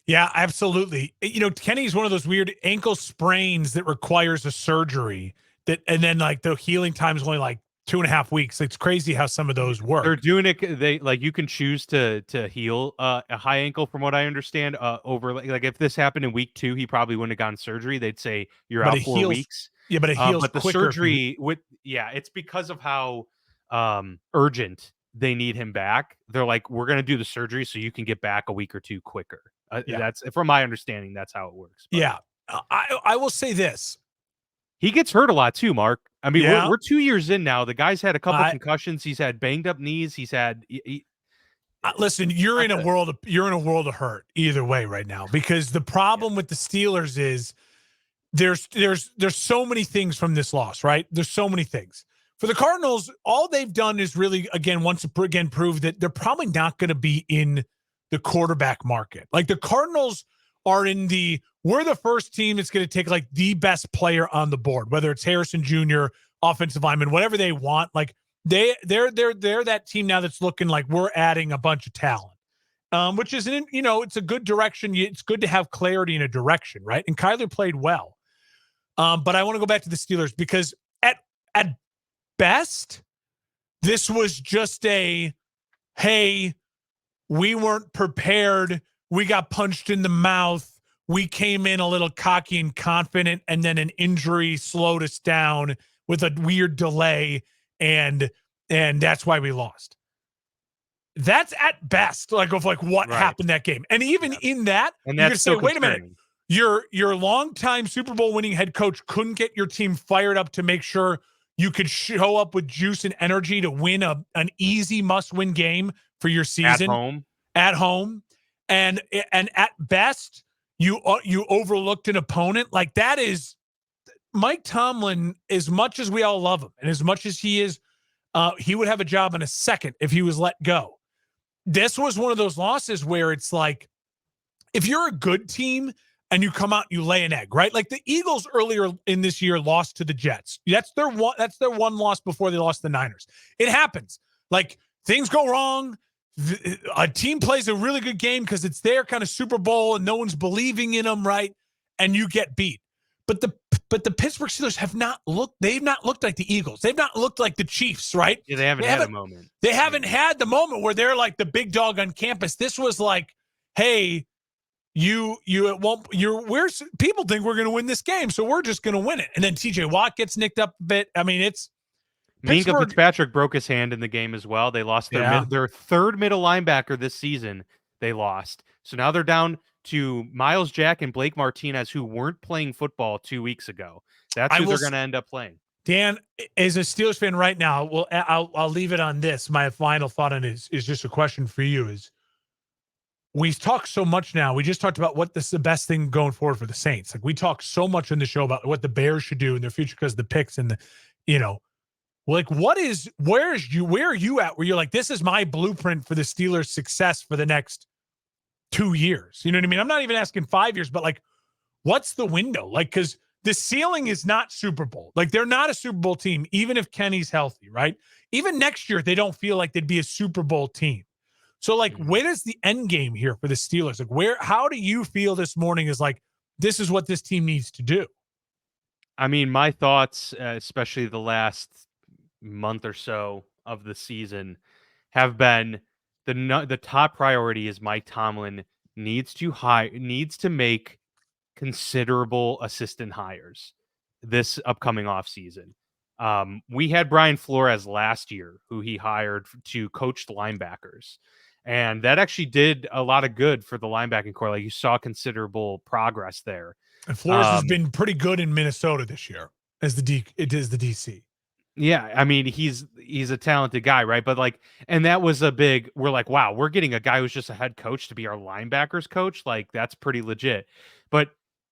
Yeah, absolutely. Kenny's one of those weird ankle sprains that requires a surgery and then like the healing time is only like 2.5 weeks. It's crazy how some of those They're work. doing it. They like you can choose to heal a high ankle, from what I understand. Over like if this happened in week 2, he probably wouldn't have gotten surgery. They'd say you're But out it 4 weeks. heals. Yeah, but it heals But the quicker if you. surgery it's because of how urgent they need him back. They're like, we're gonna do the surgery so you can get back a week or 2 quicker. Yeah, That's from my understanding. That's how it works. But yeah. I will say this. he gets hurt a lot too, Mark. I mean, Yeah, we're 2 years in now. The guy's had a couple I concussions. He's had banged up knees. He's had listen. You're in a world of hurt either way right now, because the problem with the Steelers is there's so many things from this loss, right? There's so many things. For the Cardinals, all they've done is really, once again, prove that they're probably not going to be in the quarterback market. Like the Cardinals are we're the first team that's going to take like the best player on the board, whether it's Harrison Jr., offensive lineman, whatever they want. Like they're that team now that's looking like we're adding a bunch of talent. Which is, it's a good direction. It's good to have clarity in a direction, right? And Kyler played well. But I want to go back to the Steelers because at best, this was just hey, we weren't prepared. We got punched in the mouth. We came in a little cocky and confident, and then an injury slowed us down with a weird delay, and that's why we lost. That's at best like what happened that game. And even in that, and you're going that's to say, wait a minute. Your longtime Super Bowl winning head coach couldn't get your team fired up to make sure you could show up with juice and energy to win an easy must-win game for your season at home. And at best, you overlooked an opponent. Like that is Mike Tomlin, as much as we all love him and as much as he is, he would have a job in a second if he was let go. This was one of those losses where it's like, if you're a good team and you come out and you lay an egg, right? Like the Eagles earlier in this year lost to the Jets. That's their one loss before they lost the Niners. It happens. Like things go wrong. A team plays a really good game because it's their kind of Super Bowl and no one's believing in them, right? And you get beat. But the Pittsburgh Steelers they've not looked like the Eagles. They've not looked like the Chiefs, right? Yeah, they haven't had a moment. They haven't had the moment where they're like the big dog on campus. This was like, hey, people think we're going to win this game, so we're just going to win it. And then TJ Watt gets nicked up a bit. I mean, it's Minkah Fitzpatrick broke his hand in the game as well. They lost their third middle linebacker this season. They lost. So now they're down to Miles Jack and Blake Martinez, who weren't playing football 2 weeks ago. That's who they're going to end up playing. Dan, as a Steelers fan right now, well, I'll leave it on this. My final thought on it is just a question for you. Is we talk so much now. We just talked about what the best thing going forward for the Saints. Like we talk so much on the show about what the Bears should do in their future because of the picks and like where are you at where you're like, this is my blueprint for the Steelers' success for the next 2 years. You know what I mean? I'm not even asking 5 years, but like, what's the window? Like, because the ceiling is not Super Bowl. Like they're not a Super Bowl team, even if Kenny's healthy, right? Even next year, they don't feel like they'd be a Super Bowl team. So like, where is the end game here for the Steelers? Like how do you feel this morning is like, this is what this team needs to do? I mean, my thoughts, especially the last month or so of the season, have been the top priority is Mike Tomlin needs to make considerable assistant hires this upcoming offseason. We had Brian Flores last year, who he hired to coach the linebackers. And that actually did a lot of good for the linebacking core. Like you saw considerable progress there. And Flores has been pretty good in Minnesota this year as the DC. Yeah, I mean, he's a talented guy, right? But like, and that was we're like, wow, we're getting a guy who's just a head coach to be our linebackers coach. Like, that's pretty legit. But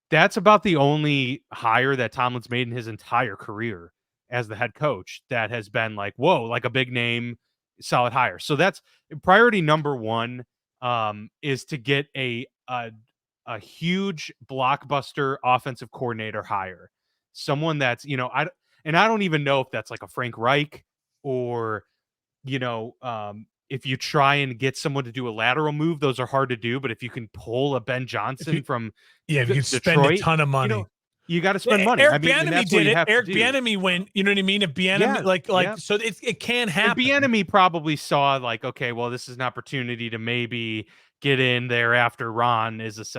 that's about the only hire that Tomlin's made in his entire career as the head coach that has been like, whoa, like a big name, solid hire. So that's priority number one, is to get a huge blockbuster offensive coordinator hire. Someone that's, I don't even know if that's like a Frank Reich or, if you try and get someone to do a lateral move, those are hard to do. But if you can pull a Ben Johnson from if you can Detroit, spend a ton of money. you got to spend money. Eric I mean, and Bieniemy that's what did you it. have to Eric do. Bieniemy went. You know what I mean? If Bieniemy, so it can happen. And Bieniemy probably saw like, okay, well, this is an opportunity to maybe get in there after Ron is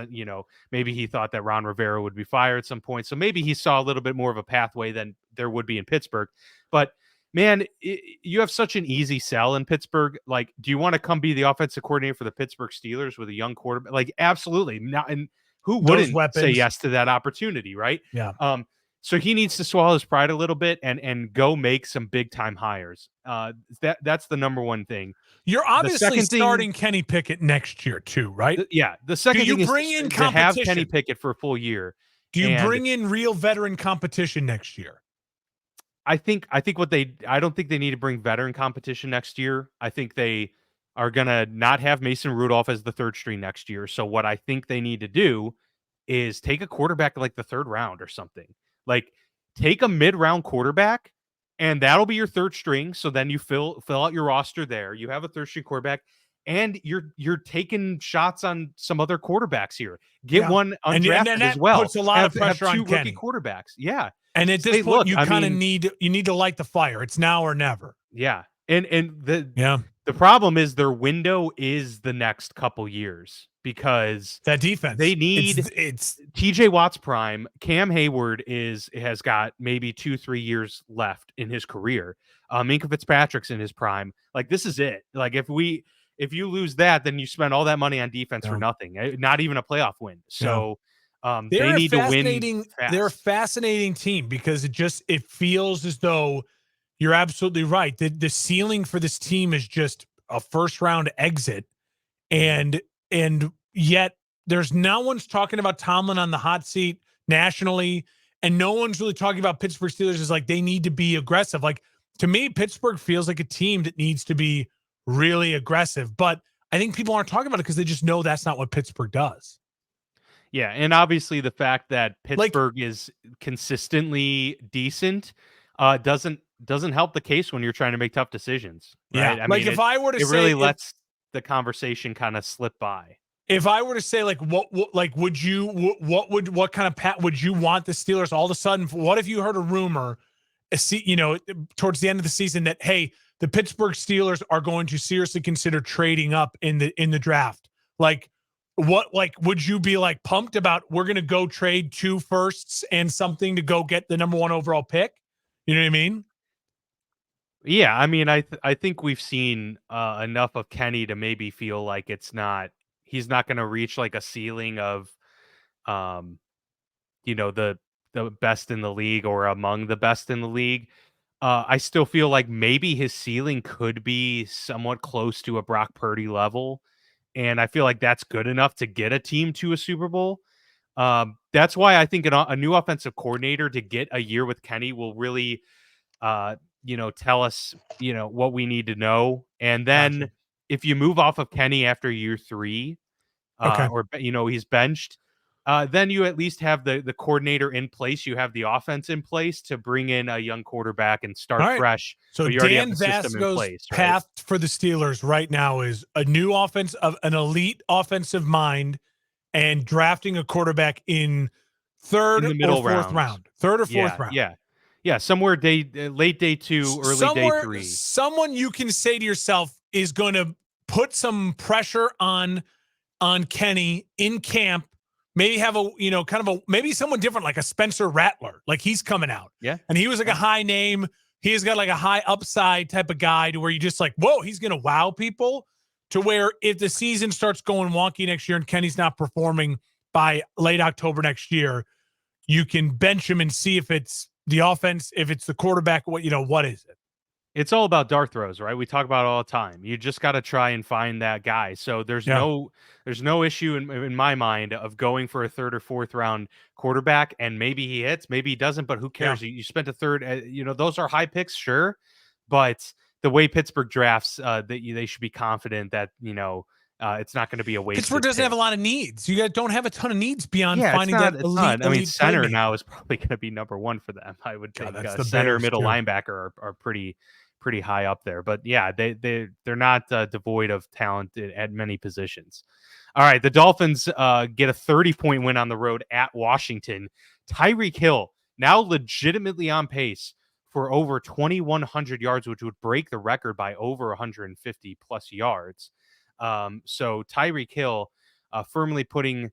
maybe he thought that Ron Rivera would be fired at some point. So maybe he saw a little bit more of a pathway than there would be in Pittsburgh. But man, you have such an easy sell in Pittsburgh. Like, do you want to come be the offensive coordinator for the Pittsburgh Steelers with a young quarterback? Like, absolutely. Not, and who wouldn't say yes to that opportunity, right? Yeah. So he needs to swallow his pride a little bit and go make some big time hires. That's the number one thing. You're obviously starting Kenny Pickett next year too, right? The second thing is to have Kenny Pickett for a full year. Do you bring in real veteran competition next year? I don't think they need to bring veteran competition next year. I think they are gonna not have Mason Rudolph as the third string next year. So what I think they need to do is take a quarterback like the third round or something. Like, take a mid-round quarterback, and that'll be your third string. So then you fill out your roster there. You have a third string quarterback, and you're taking shots on some other quarterbacks here. Get one undrafted as well. Puts a lot of pressure on two rookie quarterbacks. Yeah. And at this point, you kind of need to light the fire. It's now or never. Yeah. And the problem is their window is the next couple years, because that defense, they need it's TJ Watt's prime. Cam Hayward has got maybe 2-3 years left in his career. Minkah Fitzpatrick's in his prime. Like, this is it. Like, if you lose that, then you spend all that money on defense for nothing. Not even a playoff win. So they need to win fast. They're a fascinating team because it feels as though you're absolutely right. The ceiling for this team is just a first round exit. And yet there's no one's talking about Tomlin on the hot seat nationally. And no one's really talking about Pittsburgh Steelers as like, they need to be aggressive. Like, to me, Pittsburgh feels like a team that needs to be really aggressive, but I think people aren't talking about it because they just know that's not what Pittsburgh does. Yeah. And obviously the fact that Pittsburgh is consistently decent, doesn't help the case when you're trying to make tough decisions. Right? Yeah. If I were to say, it really lets the conversation kind of slip by. If I were to say, like, what kind of pat would you want the Steelers all of a sudden? What if you heard a rumor, towards the end of the season that, hey, the Pittsburgh Steelers are going to seriously consider trading up in the draft? Would you be like pumped about, we're going to go trade 2 firsts and something to go get the number 1 overall pick? You know what I mean? Yeah, I mean, I think we've seen enough of Kenny to maybe feel like he's not going to reach like a ceiling of, the best in the league or among the best in the league. I still feel like maybe his ceiling could be somewhat close to a Brock Purdy level, and I feel like that's good enough to get a team to a Super Bowl. That's why I think a new offensive coordinator to get a year with Kenny will really tell us, what we need to know. And then if you move off of Kenny after year 3, or he's benched, then you at least have the coordinator in place. You have the offense in place to bring in a young quarterback and start fresh. So you already Dan have the system in place, Vasco's path for the Steelers right now is a new offense of an elite offensive mind and drafting a quarterback in third or fourth round. Third or fourth round. Yeah, somewhere late day 2, early day 3. Someone you can say to yourself is going to put some pressure on Kenny in camp. Maybe have maybe someone different, like a Spencer Rattler, like he's coming out. Yeah. And he was like a high name. He's got like a high upside type of guy to where you just like, whoa, he's going to wow people, to where if the season starts going wonky next year and Kenny's not performing by late October next year, you can bench him and see if it's the offense, if it's the quarterback, what is it? It's all about dart throws, right? We talk about it all the time. You just got to try and find that guy. So there's no issue in my mind of going for a third or fourth round quarterback, and maybe he hits, maybe he doesn't, but who cares? You spent a third, those are high picks, sure, but the way Pittsburgh drafts, they should be confident that it's not going to be a waste. Pittsburgh doesn't have a lot of needs. You guys don't have a ton of needs beyond finding that elite. Center now is probably going to be number 1 for them. I would think center, middle linebacker are pretty high up there. But yeah, they're not devoid of talent at many positions. All right, the Dolphins get a 30-point win on the road at Washington Tyreek Hill now legitimately on pace for over 2,100 yards, which would break the record by over 150 plus yards. So Tyreek Hill firmly putting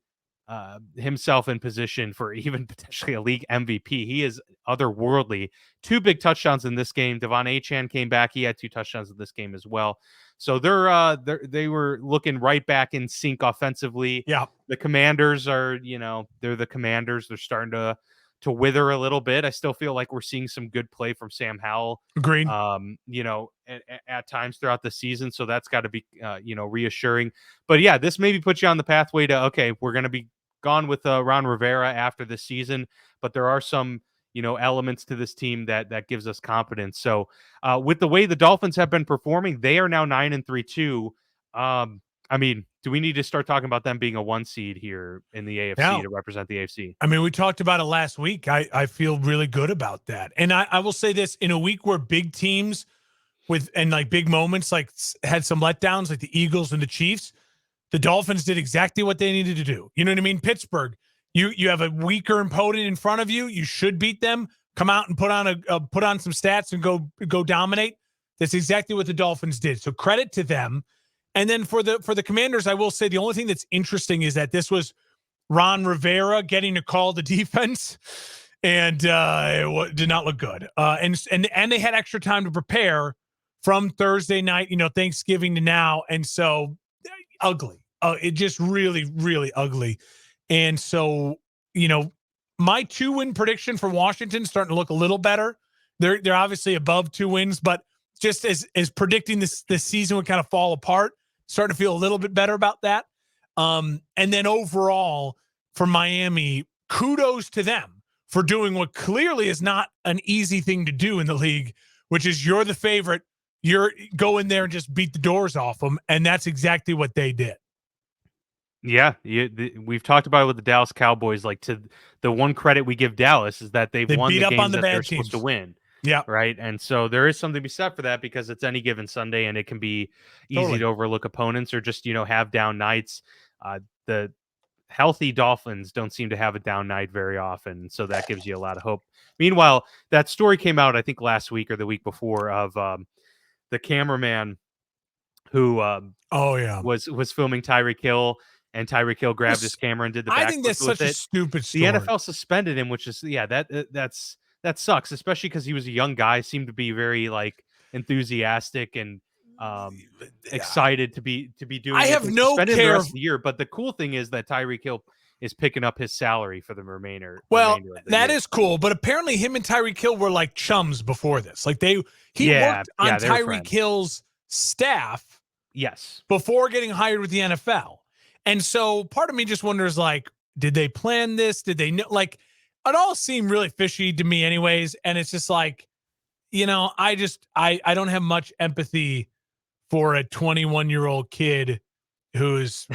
himself in position for even potentially a league MVP. He is otherworldly. 2 big touchdowns in this game. Devon Achane came back. He had 2 touchdowns in this game as well. So they were looking right back in sync offensively. Yeah. The Commanders are, they're the Commanders. They're starting to wither a little bit. I still feel like we're seeing some good play from Sam Howell. Agreed. At times throughout the season. So that's got to be, reassuring. But yeah, this maybe puts you on the pathway to, okay, we're going to be gone with Ron Rivera after this season, but there are some, elements to this team that gives us confidence. So with the way the Dolphins have been performing, they are now 9-3 too. I mean, do we need to start talking about them being a 1 seed here in the AFC to represent the AFC? I mean, we talked about it last week. I feel really good about that. And I will say this, in a week where big teams and like big moments, like had some letdowns, like the Eagles and the Chiefs, the Dolphins did exactly what they needed to do. You know what I mean? Pittsburgh, you have a weaker opponent in front of you. You should beat them. Come out and put on some stats and go dominate. That's exactly what the Dolphins did. So credit to them. And then for the Commanders, I will say the only thing that's interesting is that this was Ron Rivera getting to call the defense, and it did not look good. And they had extra time to prepare from Thursday night, Thanksgiving to now, and so ugly. It just really, really ugly. And so, my 2-win prediction for Washington is starting to look a little better. They're obviously above 2 wins, but just as predicting this season would kind of fall apart, starting to feel a little bit better about that. And then overall for Miami, kudos to them for doing what clearly is not an easy thing to do in the league, which is you're the favorite. You're go in there and just beat the doors off them. And that's exactly what they did. Yeah, we've talked about it with the Dallas Cowboys. Like, to the one credit we give Dallas is that they won beat the up games on the that bad they're teams. supposed to win. Yeah. Right. And so there is something to be said for that, because it's any given Sunday and it can be easy Totally. to overlook opponents or just, have down nights. The healthy Dolphins don't seem to have a down night very often. So that gives you a lot of hope. Meanwhile, that story came out, I think last week or the week before, of the cameraman who was filming Tyreek Hill, and Tyreek Hill grabbed his camera and did the backflip. I think that's such a stupid story. The NFL suspended him, which is, that sucks, especially because he was a young guy, seemed to be very like enthusiastic and excited to be doing. I have no care the rest of the year, but the cool thing is that Tyreek Hill is picking up his salary for the remainder. Well, that is cool, but apparently him and Tyreek Hill were like chums before this. Like he worked on Tyreek Hill's staff, yes, before getting hired with the NFL. And so part of me just wonders, like, did they plan this? Did they know? Like, it all seemed really fishy to me anyways. And it's just like, I don't have much empathy for a 21-year-old kid who's,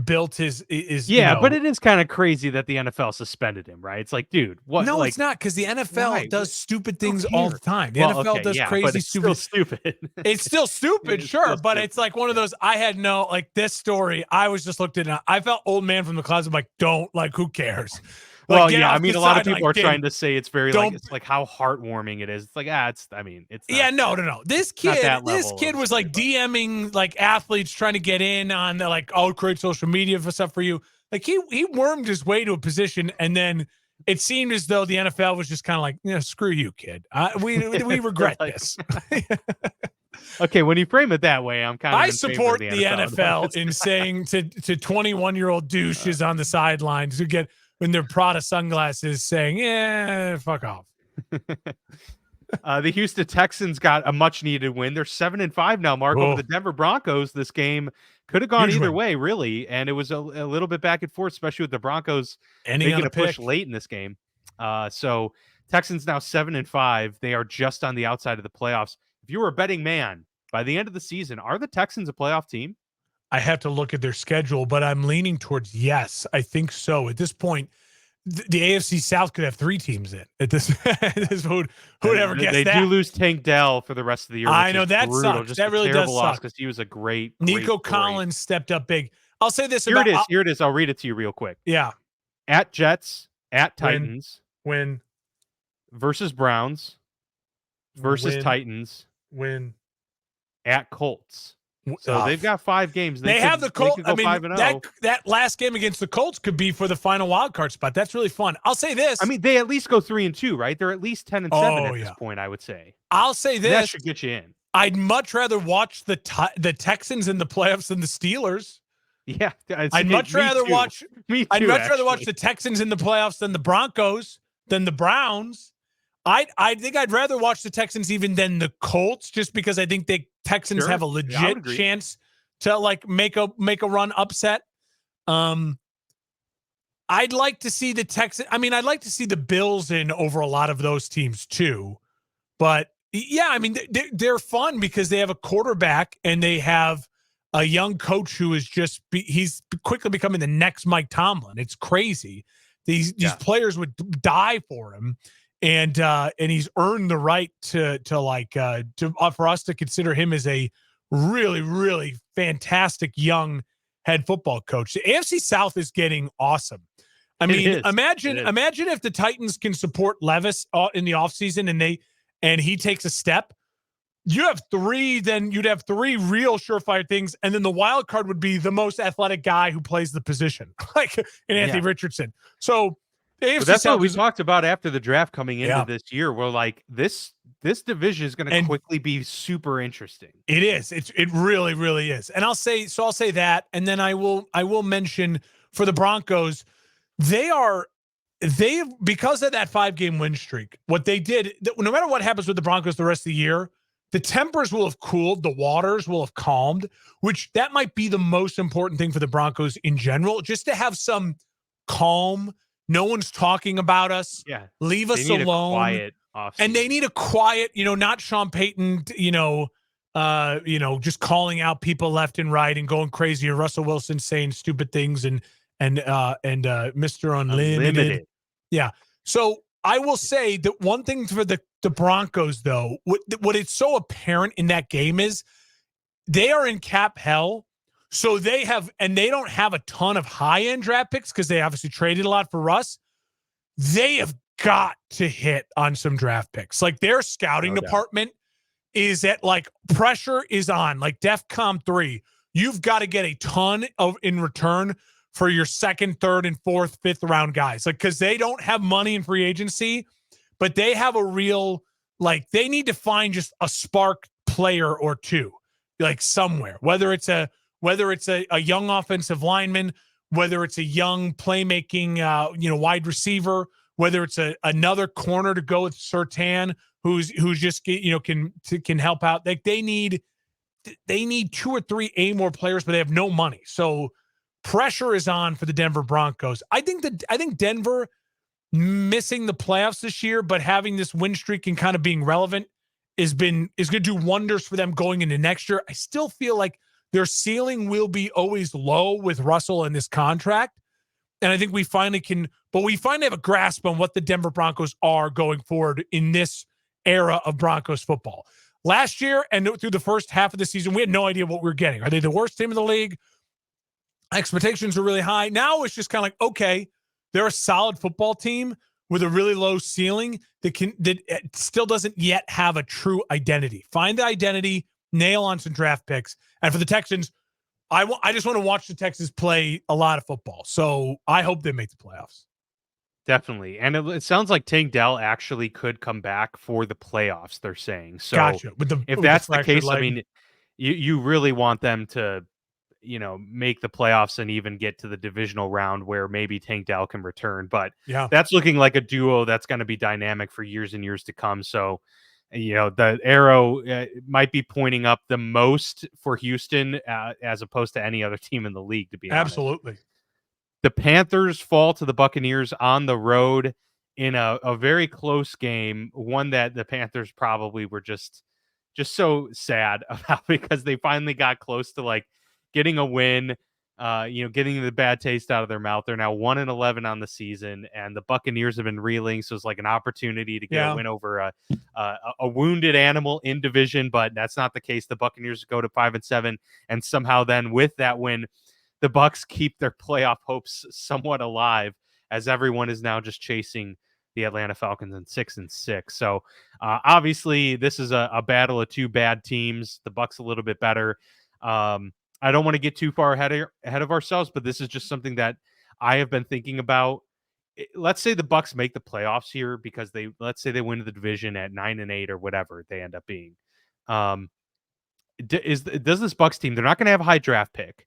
built his but it is kind of crazy that the NFL suspended him, right? It's like, dude, what? No, it's not, because the NFL does stupid things all the time. The NFL NFL does crazy, stupid. It's still stupid, sure, but it's like one of those. I had this story. I was just looked at it. I felt old man from the closet. I'm like, don't, like, who cares? Like, well, I mean, a lot of people are trying to say it's very it's like how heartwarming it is. It's like, it's not, no. This kid was like DMing like athletes trying to get in on the, like, I'll create social media for stuff for you. Like he wormed his way to a position, and then it seemed as though the NFL was just kind of like, screw you, kid. We regret this. Okay, when you frame it that way, I'm kind of. I support the NFL in saying to 21-year-old douches on the sidelines who get in their Prada sunglasses saying, "Yeah, fuck off." The Houston Texans got a much-needed win. They're 7-5 now, Mark, over the Denver Broncos. This game could have gone either way, really, and it was a little bit back and forth, especially with the Broncos making a push late in this game. So Texans now 7-5. They are just on the outside of the playoffs. If you were a betting man, by the end of the season, are the Texans a playoff team? I have to look at their schedule, but I'm leaning towards yes. I think so. At this point, the AFC South could have 3 teams in. At this, who would ever guess that? They do lose Tank Dell for the rest of the year. I know that sucks. Just that really does suck, because he was a great Nico Collins stepped up big. I'll say this. Here it is. I'll read it to you real quick. Yeah. At Jets, at Win. Titans, Win. versus Browns, versus Win. Titans, Win. at Colts. So they've got 5 games. They have the Colts. They could go 5-0. That last game against the Colts could be for the final wild card spot. That's really fun. I'll say this. I mean, they at least go 3-2, right? They're at least 10-7 at this point, I would say. I'll say this. That should get you in. I'd much rather watch the Texans in the playoffs than the Steelers. Yeah, I'd much rather watch the Texans in the playoffs than the Broncos, than the Browns. I think I'd rather watch the Texans even than the Colts, just because I think the Texans have a legit chance to like make a run upset. I'd like to see the Texans. I mean, I'd like to see the Bills in over a lot of those teams too. But yeah, I mean, they're fun because they have a quarterback and they have a young coach who is he's quickly becoming the next Mike Tomlin. It's crazy. These players would die for him. And he's earned the right for us to consider him as a really, really fantastic young head football coach. The AFC South is getting awesome. I mean, imagine if the Titans can support Levis in the offseason and he takes a step. You'd have 3 real surefire things, and then the wild card would be the most athletic guy who plays the position, like in Anthony Richardson. So that's what we talked about after the draft coming into this year. We're like, this division is going to quickly be super interesting. It is. It really, really is. And I'll say that, and then I will mention for the Broncos, because of that 5-game win streak, what they did, no matter what happens with the Broncos the rest of the year, the tempers will have cooled, the waters will have calmed, which that might be the most important thing for the Broncos in general, just to have some calm. No one's talking about us. Yeah. Leave us alone. Quiet offseason. And they need a quiet, not Sean Payton, just calling out people left and right and going crazy, or Russell Wilson saying stupid things and Mr. Unlimited. Yeah. So I will say that one thing for the Broncos, though, what it's so apparent in that game is they are in cap hell. So they don't have a ton of high-end draft picks because they obviously traded a lot for Russ. They have got to hit on some draft picks. Like their scouting department is at pressure is on, like DEFCON 3. You've got to get a ton in return for your 2nd, 3rd, and 4th, 5th round guys. Because they don't have money in free agency, but they have a real, they need to find just a spark player or two, somewhere, whether it's a young offensive lineman, whether it's a young playmaking, wide receiver, whether it's another corner to go with Surtain, who's just can help out. They need 2 or 3 more players, but they have no money. So pressure is on for the Denver Broncos. I think Denver missing the playoffs this year, but having this win streak and kind of being relevant is going to do wonders for them going into next year. I still feel like their ceiling will be always low with Russell and this contract. And I think we finally have a grasp on what the Denver Broncos are going forward in this era of Broncos football. Last year and through the first half of the season, we had no idea what we were getting. Are they the worst team in the league? Expectations are really high. Now it's just kind of okay, they're a solid football team with a really low ceiling that still doesn't yet have a true identity. Find the identity, nail on some draft picks. And for the Texans, I just want to watch the Texans play a lot of football. So I hope they make the playoffs. Definitely. And it sounds like Tank Dell actually could come back for the playoffs, they're saying. So gotcha. If that's the case, I mean, you really want them to, make the playoffs and even get to the divisional round where maybe Tank Dell can return. But that's looking like a duo that's going to be dynamic for years and years to come. So, the arrow might be pointing up the most for Houston as opposed to any other team in the league, to be honest. Absolutely. The Panthers fall to the Buccaneers on the road in a very close game, one that the Panthers probably were just so sad about because they finally got close to getting a win, getting the bad taste out of their mouth. They're now 1-11 on the season, and the Buccaneers have been reeling. So it's like an opportunity to get a win over a wounded animal in division, but that's not the case. The Buccaneers go to 5-7, and somehow then with that win, the Bucs keep their playoff hopes somewhat alive as everyone is now just chasing the Atlanta Falcons in 6-6. So obviously, this is a battle of two bad teams. The Bucs a little bit better. I don't want to get too far ahead of ourselves, but this is just something that I have been thinking about. Let's say the Bucs make the playoffs here because let's say they win the division at 9-8 or whatever they end up being. Does this Bucs team? They're not going to have a high draft pick.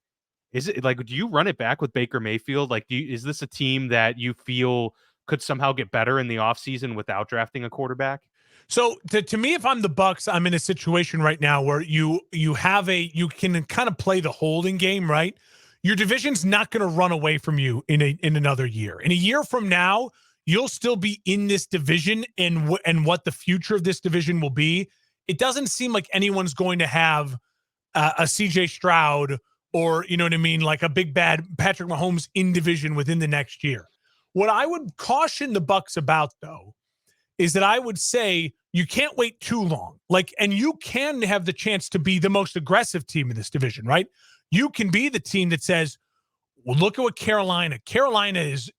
Is it like, do you run it back with Baker Mayfield? Like, is this a team that you feel could somehow get better in the offseason without drafting a quarterback? So to me, if I'm the Bucs, I'm in a situation right now where you can kind of play the holding game, right? Your division's not going to run away from you in another year. In a year from now, you'll still be in this division, and what the future of this division will be. It doesn't seem like anyone's going to have a CJ Stroud or, you know what I mean, like a big bad Patrick Mahomes in division within the next year. What I would caution the Bucs about, though, is that I would say you can't wait too long. Like, and you can have the chance to be the most aggressive team in this division, right? You can be the team that says, well, look at what Carolina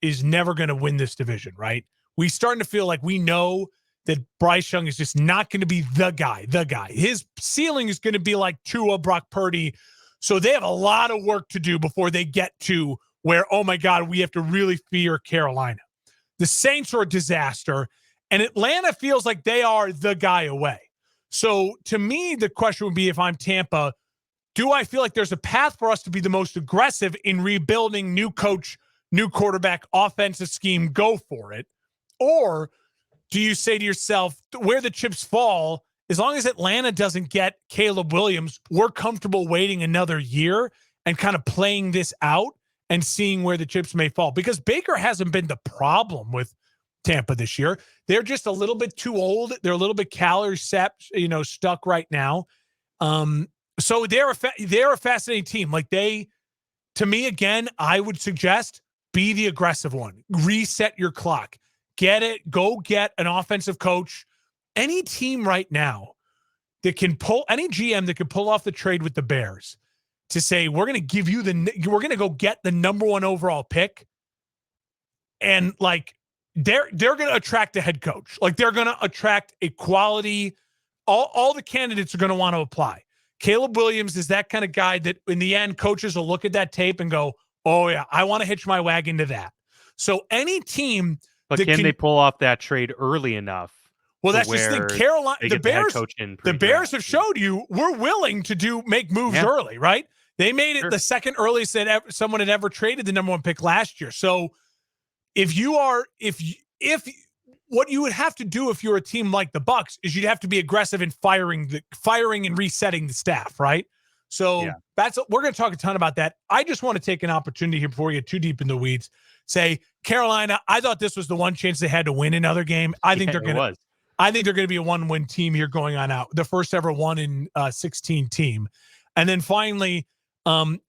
is never going to win this division, right? We starting to feel like we know that Bryce Young is just not going to be the guy. His ceiling is going to be like Tua, Brock Purdy. So they have a lot of work to do before they get to where, oh my God, we have to really fear Carolina. The Saints are a disaster, and Atlanta feels like they are the guy away. So to me, the question would be, if I'm Tampa, do I feel like there's a path for us to be the most aggressive in rebuilding, new coach, new quarterback, offensive scheme, go for it? Or do you say to yourself, where the chips fall, as long as Atlanta doesn't get Caleb Williams, we're comfortable waiting another year and kind of playing this out and seeing where the chips may fall? Because Baker hasn't been the problem with Tampa this year. They're just a little bit too old. They're a little bit calorie stuck right now. So they're a fascinating team. Like, to me, again, I would suggest be the aggressive one. Reset your clock. Get it. Go get an offensive coach. Any team right now that can any GM that can pull off the trade with the Bears to say, we're going to go get the number 1 overall pick. And like, they're going to attract a head coach. Like, they're going to attract a quality. All the candidates are going to want to apply. Caleb Williams is that kind of guy that in the end, coaches will look at that tape and go, oh yeah, I want to hitch my wagon to that. So any team. But can they pull off that trade early enough? Well, that's just the thing. Carolina, the Bears have showed you we're willing to make moves early, right? They made it the second earliest that someone had ever traded the number 1 pick last year. So if what you would have to do if you're a team like the Bucs is you'd have to be aggressive in firing and resetting the staff, right? So we're going to talk a ton about that. I just want to take an opportunity here before we get too deep in the weeds. Say, Carolina, I thought this was the one chance they had to win another game. I think they're going to be a 1-win team here going on out. The first ever 1-16 team. And then finally,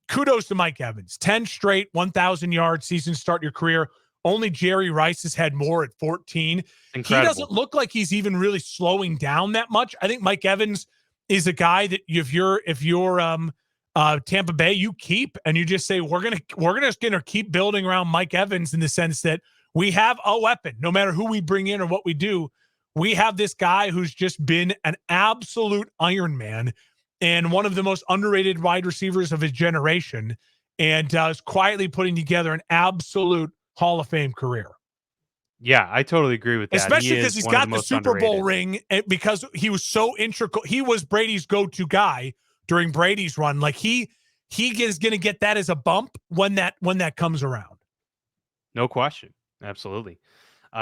kudos to Mike Evans. 10 straight 1,000-yard season start your career. Only Jerry Rice has had more at 14. Incredible. He doesn't look like he's even really slowing down that much. I think Mike Evans is a guy that if you're Tampa Bay, you keep, and you just say, we're gonna keep building around Mike Evans in the sense that we have a weapon. No matter who we bring in or what we do, we have this guy who's just been an absolute Iron Man and one of the most underrated wide receivers of his generation, and is quietly putting together an absolute Hall of Fame career. Yeah, I totally agree with that. Especially because he's got the Super Bowl ring, and because he was so integral. He was Brady's go-to guy during Brady's run. Like he is going to get that as a bump when that comes around. No question. Absolutely.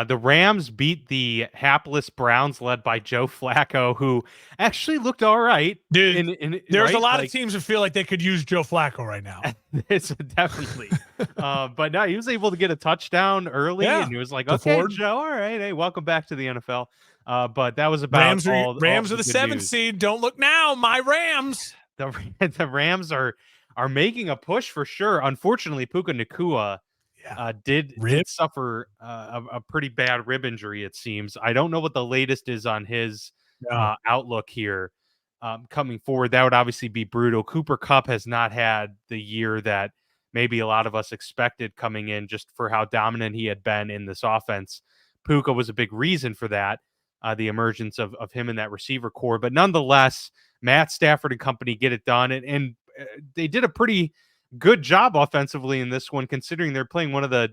The Rams beat the hapless Browns led by Joe Flacco, who actually looked all right. Dude, there's a lot of teams that feel like they could use Joe Flacco right now. It's definitely. But no, he was able to get a touchdown early, and he was like, okay, Joe, all right. Hey, welcome back to the NFL. But that was about Rams are the 7th seed. Don't look now, my Rams. The Rams are making a push for sure. Unfortunately, Puka Nacua did suffer a pretty bad rib injury, it seems. I don't know what the latest is on his outlook here coming forward. That would obviously be brutal. Cooper Kupp has not had the year that maybe a lot of us expected coming in just for how dominant he had been in this offense. Puka was a big reason for that, the emergence of him in that receiver core. But nonetheless, Matt Stafford and company get it done. And they did a pretty good job offensively in this one, considering they're playing one of the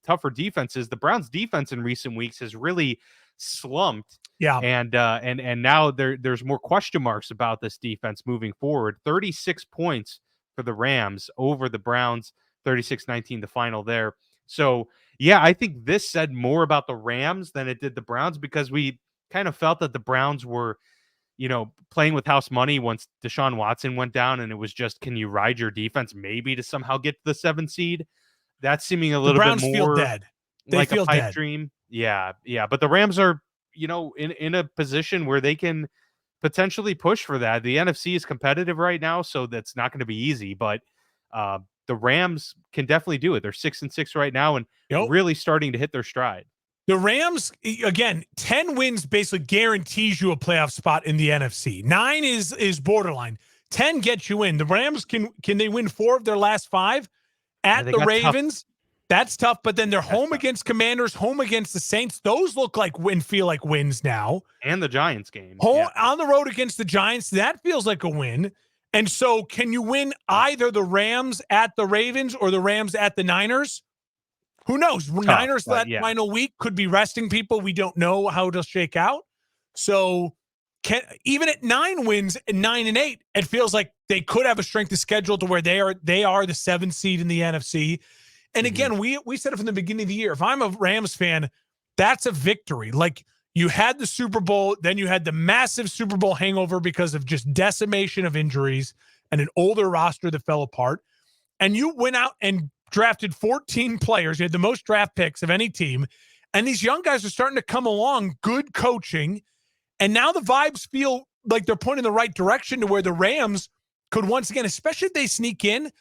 tougher defenses. The Browns defense in recent weeks has really slumped. Yeah. And now there's more question marks about this defense moving forward. 36 points for the Rams over the Browns, 36-19 the final there. So, yeah, I think this said more about the Rams than it did the Browns, because we kind of felt that the Browns were, playing with house money once Deshaun Watson went down, and it was just, can you ride your defense maybe to somehow get to the 7th seed? That's seeming a little bit more feel dead. They like feel a pipe dead. dream. Yeah. But the Rams are, in a position where they can potentially push for that. The NFC is competitive right now, so that's not going to be easy, but the Rams can definitely do it. They're 6-6 right now and really starting to hit their stride. The Rams, again, 10 wins basically guarantees you a playoff spot in the NFC. 9 is borderline. 10 gets you in. The Rams, can they win 4 of their last 5 at the Ravens? Tough. That's tough, but then they're home against Commanders, home against the Saints. Those look like feel like wins now. And the Giants game. Home on the road against the Giants, that feels like a win. And so can you win either the Rams at the Ravens or the Rams at the Niners? Who knows? Tough, Niners that final week could be resting people. We don't know how it'll shake out. So even at 9 wins and 9-8, it feels like they could have a strength of schedule to where they are the 7th seed in the NFC. And again, we said it from the beginning of the year. If I'm a Rams fan, that's a victory. Like, you had the Super Bowl, then you had the massive Super Bowl hangover because of just decimation of injuries and an older roster that fell apart. And you went out and drafted 14 players. You had the most draft picks of any team. And these young guys are starting to come along, good coaching. And now the vibes feel like they're pointing in the right direction to where the Rams could once again, especially if they sneak in.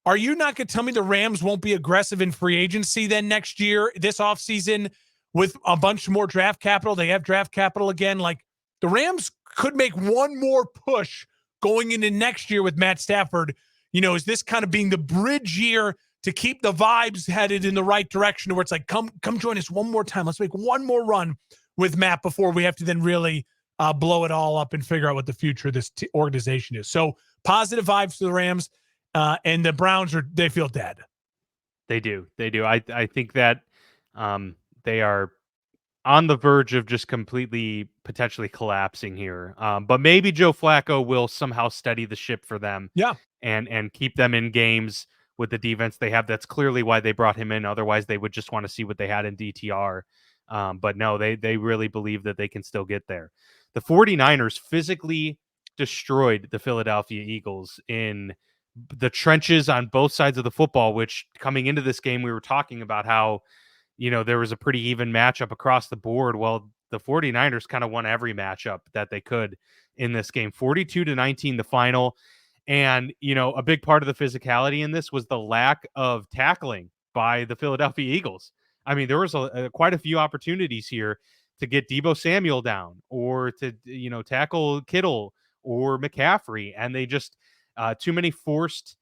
Are you not going to tell me the Rams won't be aggressive in free agency then next year, this offseason, with a bunch more draft capital? They have draft capital again. Like, the Rams could make one more push going into next year with Matt Stafford. Is this kind of being the bridge year to keep the vibes headed in the right direction, where it's like, come join us one more time. Let's make one more run with Matt before we have to then really blow it all up and figure out what the future of this organization is. So positive vibes to the Rams. And the Browns they feel dead. They do. I think that they are on the verge of just completely potentially collapsing here. But maybe Joe Flacco will somehow steady the ship for them. Yeah. And keep them in games with the defense they have. That's clearly why they brought him in. Otherwise, they would just want to see what they had in DTR. But no, they really believe that they can still get there. The 49ers physically destroyed the Philadelphia Eagles in the trenches on both sides of the football, which coming into this game, we were talking about how, there was a pretty even matchup across the board. Well, the 49ers kind of won every matchup that they could in this game, 42-19, the final. And, a big part of the physicality in this was the lack of tackling by the Philadelphia Eagles. I mean, there was quite a few opportunities here to get Deebo Samuel down or to, tackle Kittle or McCaffrey. And they just, too many forced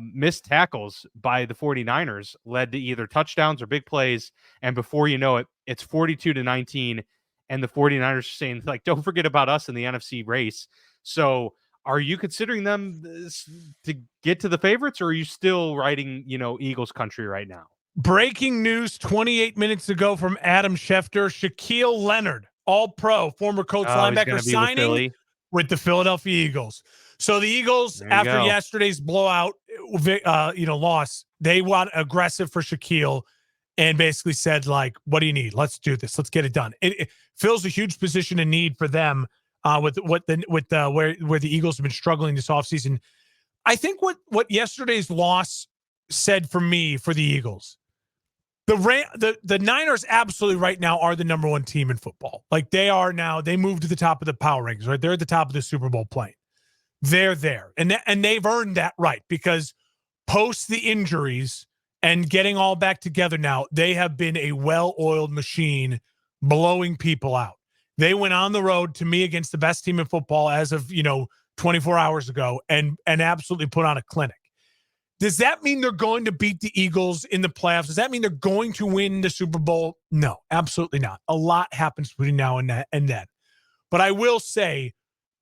missed tackles by the 49ers led to either touchdowns or big plays. And before you know it, it's 42-19. And the 49ers are saying, like, don't forget about us in the NFC race. So are you considering them to get to the favorites, or are you still riding, Eagles country right now? Breaking news 28 minutes ago from Adam Schefter. Shaquille Leonard, all-pro, former Colts linebacker, signing with the Philadelphia Eagles. So the Eagles, after yesterday's blowout, loss, they want aggressive for Shaquille and basically said, like, what do you need? Let's do this. Let's get it done. It fills a huge position of need for them where the Eagles have been struggling this offseason. I think what yesterday's loss said for me, for the Eagles, the Niners absolutely right now are the number 1 team in football. Like, they are now. They moved to the top of the power rankings, right? They're at the top of the Super Bowl plane. They're there. And they've earned that right, because post the injuries and getting all back together now, they have been a well-oiled machine blowing people out. They went on the road, to me, against the best team in football as of, 24 hours ago and absolutely put on a clinic. Does that mean they're going to beat the Eagles in the playoffs? Does that mean they're going to win the Super Bowl? No, absolutely not. A lot happens between now and then. But I will say,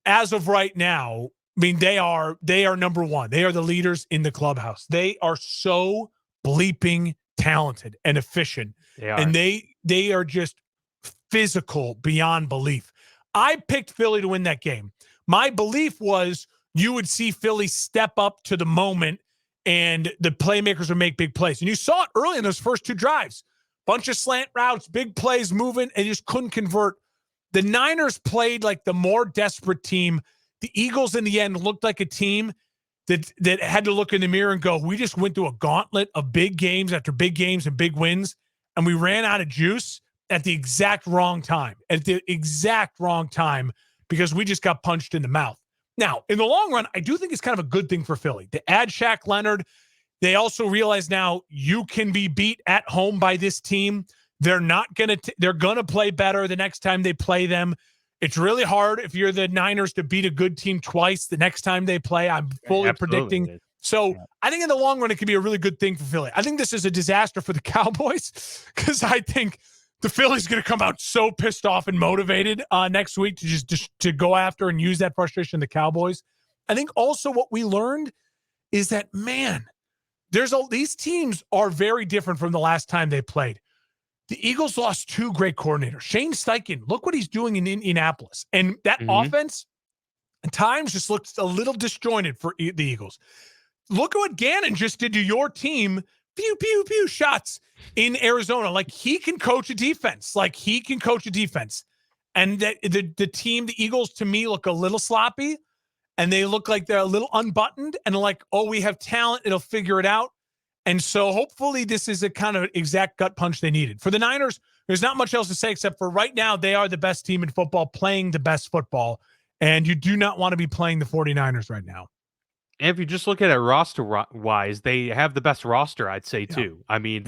as of right now, I mean, they are number one. They are the leaders in the clubhouse. They are so bleeping talented and efficient. They are. And they are just physical beyond belief. I picked Philly to win that game. My belief was you would see Philly step up to the moment and the playmakers would make big plays. And you saw it early in those first 2 drives. Bunch of slant routes, big plays moving, and just couldn't convert. The Niners played like the more desperate team. The Eagles in the end looked like a team that had to look in the mirror and go, we just went through a gauntlet of big games after big games and big wins, and we ran out of juice at the exact wrong time. At the exact wrong time, because we just got punched in the mouth. Now, in the long run, I do think it's kind of a good thing for Philly to add Shaq Leonard. They also realize now you can be beat at home by this team. They're going to play better the next time they play them. It's really hard if you're the Niners to beat a good team twice the next time they play. I'm fully predicting. So I think in the long run, it could be a really good thing for Philly. I think this is a disaster for the Cowboys because I think the Philly's going to come out so pissed off and motivated next week to just to go after and use that frustration of the Cowboys. I think also what we learned is that, man, these teams are very different from the last time they played. The Eagles lost 2 great coordinators. Shane Steichen, look what he's doing in Indianapolis. And that offense at times just looks a little disjointed for the Eagles. Look at what Gannon just did to your team. Pew, pew, pew, shots in Arizona. Like, he can coach a defense. And the team, the Eagles, to me, look a little sloppy. And they look like they're a little unbuttoned. And like, oh, we have talent. It'll figure it out. And so hopefully this is a kind of exact gut punch they needed. For the Niners, there's not much else to say except for right now, they are the best team in football, playing the best football. And you do not want to be playing the 49ers right now. And if you just look at it roster-wise, they have the best roster, I'd say, too. I mean,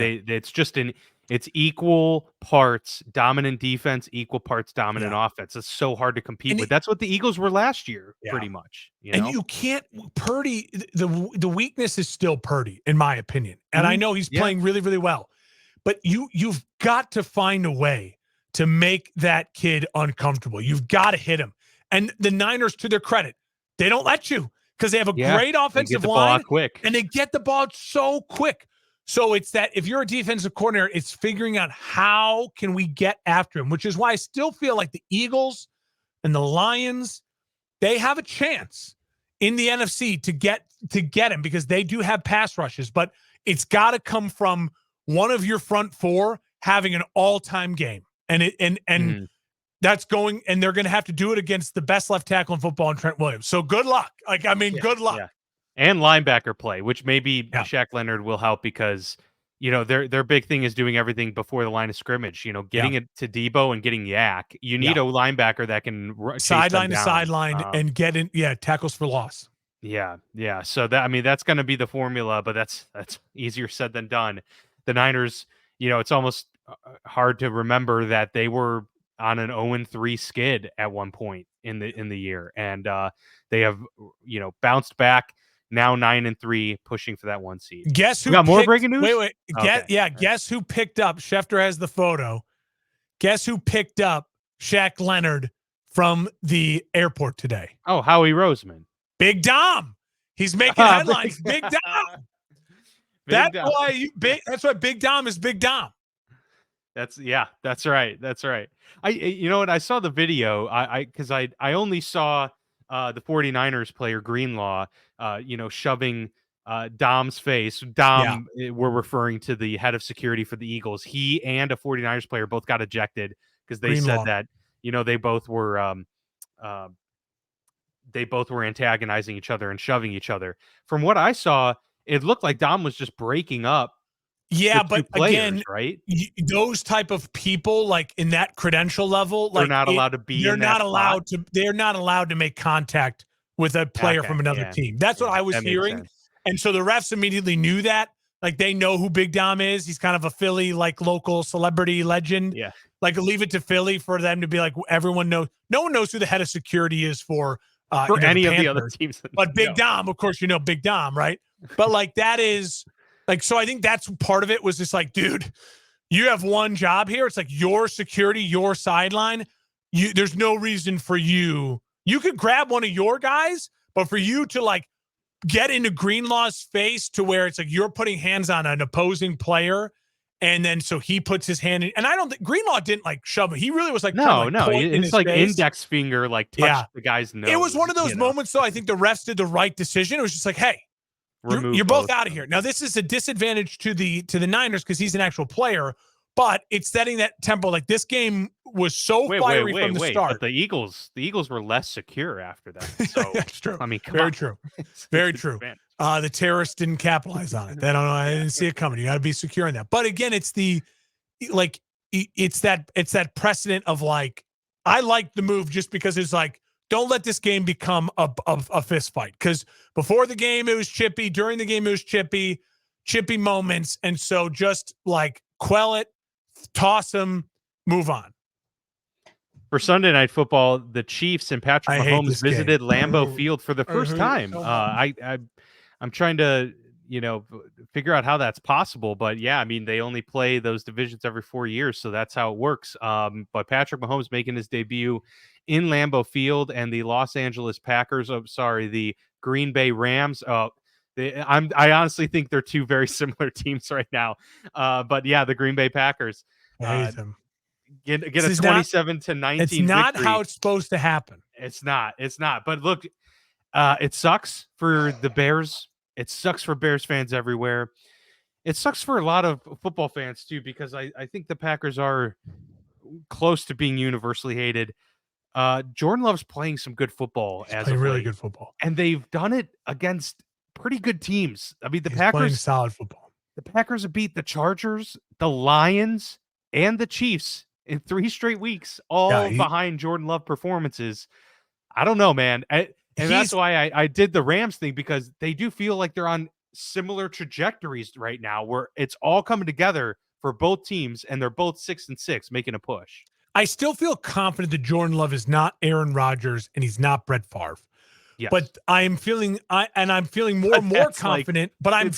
it's equal parts dominant defense, equal parts dominant offense. It's so hard to compete with. That's what the Eagles were last year, pretty much. And you can't Purdy. The weakness is still Purdy, in my opinion. And I know he's playing really, really well, but you've got to find a way to make that kid uncomfortable. You've got to hit him. And the Niners, to their credit, they don't let you because they have a great offensive line, quick, and they get the ball so quick. So it's that if you're a defensive coordinator, it's figuring out how can we get after him, which is why I still feel like the Eagles and the Lions, they have a chance in the NFC to get him because they do have pass rushes, but it's got to come from one of your front 4 having an all-time game. And that's going, and they're going to have to do it against the best left tackle in football, in Trent Williams. So good luck. Good luck. Yeah. And linebacker play, which maybe Shaq Leonard will help because, their big thing is doing everything before the line of scrimmage, getting it to Debo and getting Yak. You need a linebacker that can sideline to sideline and get in. Yeah. Tackles for loss. Yeah. Yeah. So that's going to be the formula, but that's easier said than done. The Niners, it's almost hard to remember that they were on an 0-3 skid at one point in the year. And they have, bounced back. Now 9-3, pushing for that 1 seed. Guess who got more breaking news? Wait. Guess who picked up? Schefter has the photo. Guess who picked up Shaq Leonard from the airport today? Oh, Howie Roseman. Big Dom. He's making headlines. Big Dom. That's why Big Dom is Big Dom. That's right. That's right. I saw the video. Because I only saw the 49ers player Greenlaw, shoving Dom's face. Dom, we're referring to the head of security for the Eagles. He and a 49ers player both got ejected because they said that, they both were antagonizing each other and shoving each other. From what I saw, it looked like Dom was just breaking up. Yeah, but players, again, right? Those type of people, like in that credential level, they're not allowed to be. They're not allowed to make contact with a player from another team. That's what I was hearing, and so the refs immediately knew that. Like, they know who Big Dom is. He's kind of a Philly, like, local celebrity legend. Yeah, like, leave it to Philly for them to be like, everyone knows. No one knows who the head of security is for any of the other teams. But Big Dom, of course, Big Dom, right? But like that is like, so I think that's part of it was just like, dude, you have one job here. It's like your security, your sideline. There's no reason for you. You could grab one of your guys, but for you to like get into Greenlaw's face to where it's like you're putting hands on an opposing player, and then so he puts his hand in, and I don't think Greenlaw didn't like shove it. He really was like No, no, point in it's his like face. index finger like touched the guy's nose. It was one of those moments, though. I think the refs did the right decision. It was just like, hey, you're both out of here. Now, this is a disadvantage to the Niners because he's an actual player, but it's setting that tempo. Like this game was so fiery from the start. But the Eagles were less secure after that. So that's true. I mean, very true. Very true. The terrorists didn't capitalize on it. I didn't see it coming. You got to be secure in that. But again, it's that precedent of like, I like the move just because it's like, don't let this game become a fist fight. Because before the game, it was chippy. During the game, it was chippy moments. And so just like quell it, toss them, move on. For Sunday Night Football, the Chiefs and Patrick Mahomes visited Lambeau Field for the first time. I'm trying to, figure out how that's possible. But yeah, I mean, they only play those divisions every 4 years, so that's how it works. But Patrick Mahomes making his debut in Lambeau Field, and the Los Angeles Packers, the Green Bay Rams. I honestly think they're two very similar teams right now. But yeah, the Green Bay Packers get a 27-19. It's not victory. how it's supposed to happen. It's not. But look, it sucks for the Bears. It sucks for Bears fans everywhere. It sucks for a lot of football fans too, because I think the Packers are close to being universally hated. Jordan Love's playing some good football. He's playing really good football, and they've done it against pretty good teams. I mean, He's playing solid football. The Packers have beat the Chargers, the Lions, and the Chiefs in 3 straight weeks, all behind Jordan Love performances. I don't know, man. And that's why I did the Rams thing, because they do feel like they're on similar trajectories right now where it's all coming together for both teams, and they're both 6-6 making a push. I still feel confident that Jordan Love is not Aaron Rodgers and he's not Brett Favre. Yes. But I'm feeling more and more confident, but I'm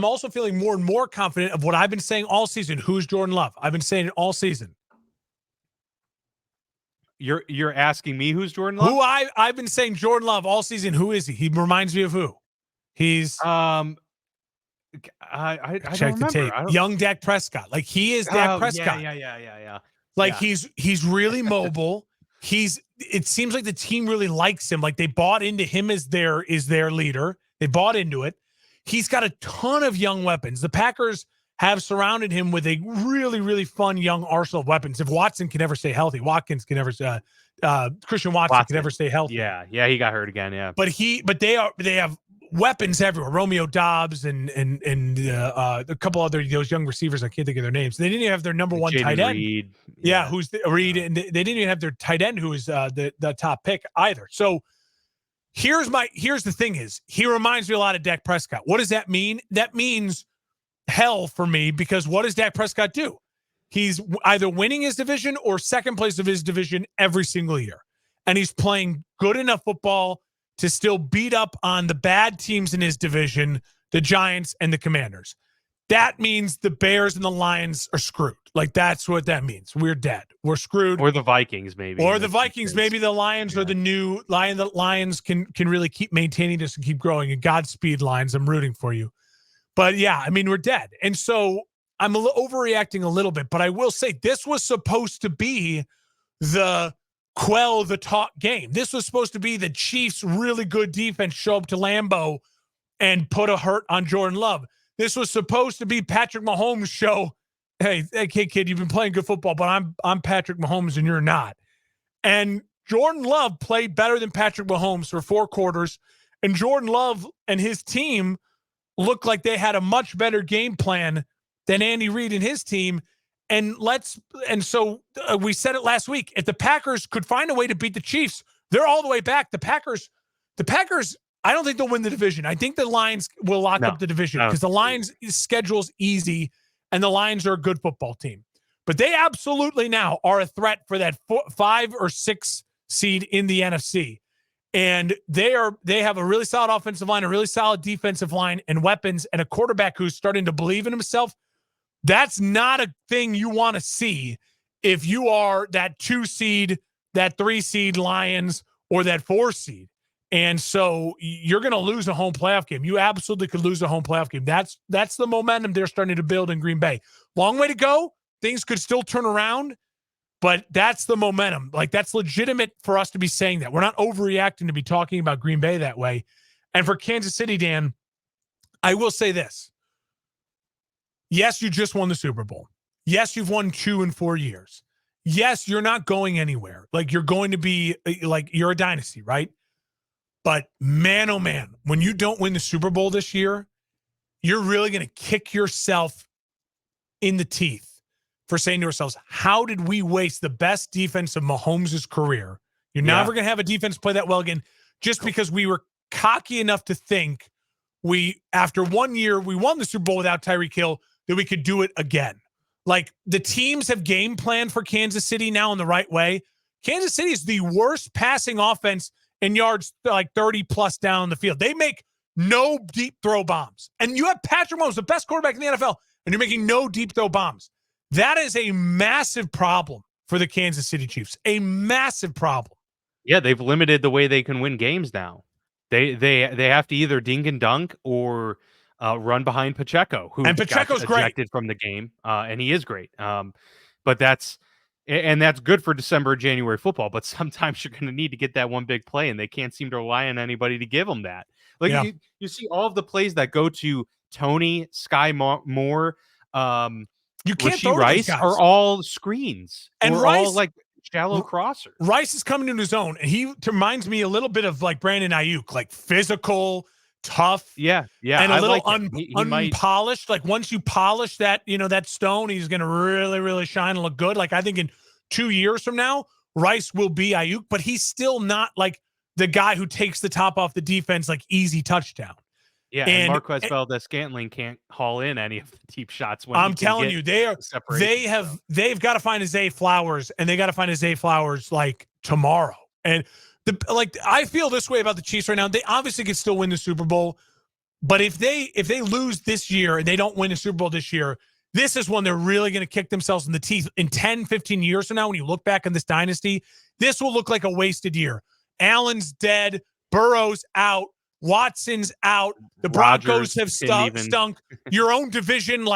also feeling more and more confident of what I've been saying all season. Who's Jordan Love? I've been saying it all season. You're asking me who's Jordan Love? Who I've been saying Jordan Love all season. Who is he? He reminds me of who? He's I check the tape. Young Dak Prescott. Like he is Dak Prescott. Yeah. Like he's really mobile. It seems like the team really likes him. Like they bought into him as their leader. They bought into it. He's got a ton of young weapons. The Packers have surrounded him with a really, really fun young arsenal of weapons. If Watson can ever stay healthy, Christian Watson can never stay healthy. Yeah, he got hurt again. Yeah, but they have weapons everywhere. Romeo Dobbs and a couple other those young receivers. I can't think of their names. They didn't even have their number one tight end. Reed. Yeah, who's Reed, and they didn't even have their tight end, who is the top pick either. So here's the thing: is he reminds me a lot of Dak Prescott. What does that mean? That means hell for me, because what does Dak Prescott do? He's either winning his division or second place of his division every single year, and he's playing good enough football to still beat up on the bad teams in his division, the Giants and the Commanders. That means the Bears and the Lions are screwed. Like, that's what that means. We're dead. We're screwed. Or the Vikings, maybe. Or the Vikings. Maybe the Lions are the new Lion. The Lions can really keep maintaining this and keep growing. And Godspeed, Lions. I'm rooting for you. But, yeah, I mean, we're dead. And so I'm overreacting a little bit. But I will say this was supposed to be the quell the talk game. This was supposed to be the Chiefs' really good defense show up to Lambeau and put a hurt on Jordan Love. This was supposed to be Patrick Mahomes' show. Hey, kid, you've been playing good football, but I'm Patrick Mahomes and you're not. And Jordan Love played better than Patrick Mahomes for 4 quarters. And Jordan Love and his team looked like they had a much better game plan than Andy Reid and his team. And so we said it last week. If the Packers could find a way to beat the Chiefs, they're all the way back. The Packers, I don't think they'll win the division. I think the Lions will lock up the division because the Lions' schedule's easy and the Lions are a good football team. But they absolutely now are a threat for that 5 or 6 seed in the NFC. And they have a really solid offensive line, a really solid defensive line, and weapons, and a quarterback who's starting to believe in himself. That's not a thing you want to see if you are that 2 seed, that 3 seed Lions, or that 4 seed. And so you're going to lose a home playoff game. You absolutely could lose a home playoff game. That's the momentum they're starting to build in Green Bay. Long way to go. Things could still turn around, but that's the momentum. Like, that's legitimate for us to be saying that. We're not overreacting to be talking about Green Bay that way. And for Kansas City, Dan, I will say this. Yes, you just won the Super Bowl. Yes, you've won 2 in 4 years. Yes, you're not going anywhere. Like, you're going to be like, you're a dynasty, right? But man, oh man, when you don't win the Super Bowl this year, you're really going to kick yourself in the teeth for saying to ourselves, how did we waste the best defense of Mahomes' career? You're never going to have a defense play that well again, just because we were cocky enough to think after 1 year, we won the Super Bowl without Tyreek Hill, that we could do it again. Like, the teams have game planned for Kansas City now in the right way. Kansas City is the worst passing offense in yards, like 30 plus down the field. They make no deep throw bombs. And you have Patrick Mahomes, the best quarterback in the NFL, and you're making no deep throw bombs. That is a massive problem for the Kansas City Chiefs. A massive problem. Yeah, they've limited the way they can win games now. They have to either dink and dunk or run behind Pacheco, who Pacheco's got ejected great from the game, and he is great. But that's good for December, January football. But sometimes you're going to need to get that one big play, and they can't seem to rely on anybody to give them that. Like, you see all of the plays that go to Tony, Sky Moore, you can't Rashee Rice are all screens, and Rice, all like shallow crossers. Rice is coming into his own, and he reminds me a little bit of like Brandon Ayuk, like physical, tough, and a little unpolished. Like, once you polish that, that stone, he's going to really, really shine and look good. Like, I think in 2 years from now, Rice will be Ayuk, but he's still not like the guy who takes the top off the defense, like easy touchdown. Yeah, and Marquez Valdes-Scantling can't haul in any of the deep shots. When I'm telling you, they've got to find Zay Flowers, and they got to find Zay Flowers like tomorrow. And I feel this way about the Chiefs right now. They obviously could still win the Super Bowl, but if they lose this year and they don't win the Super Bowl this year, this is when they're really going to kick themselves in the teeth. In 10, 15 years from now, when you look back on this dynasty, this will look like a wasted year. Allen's dead, Burrow's out, Watson's out. The Broncos have stunk. Your own division,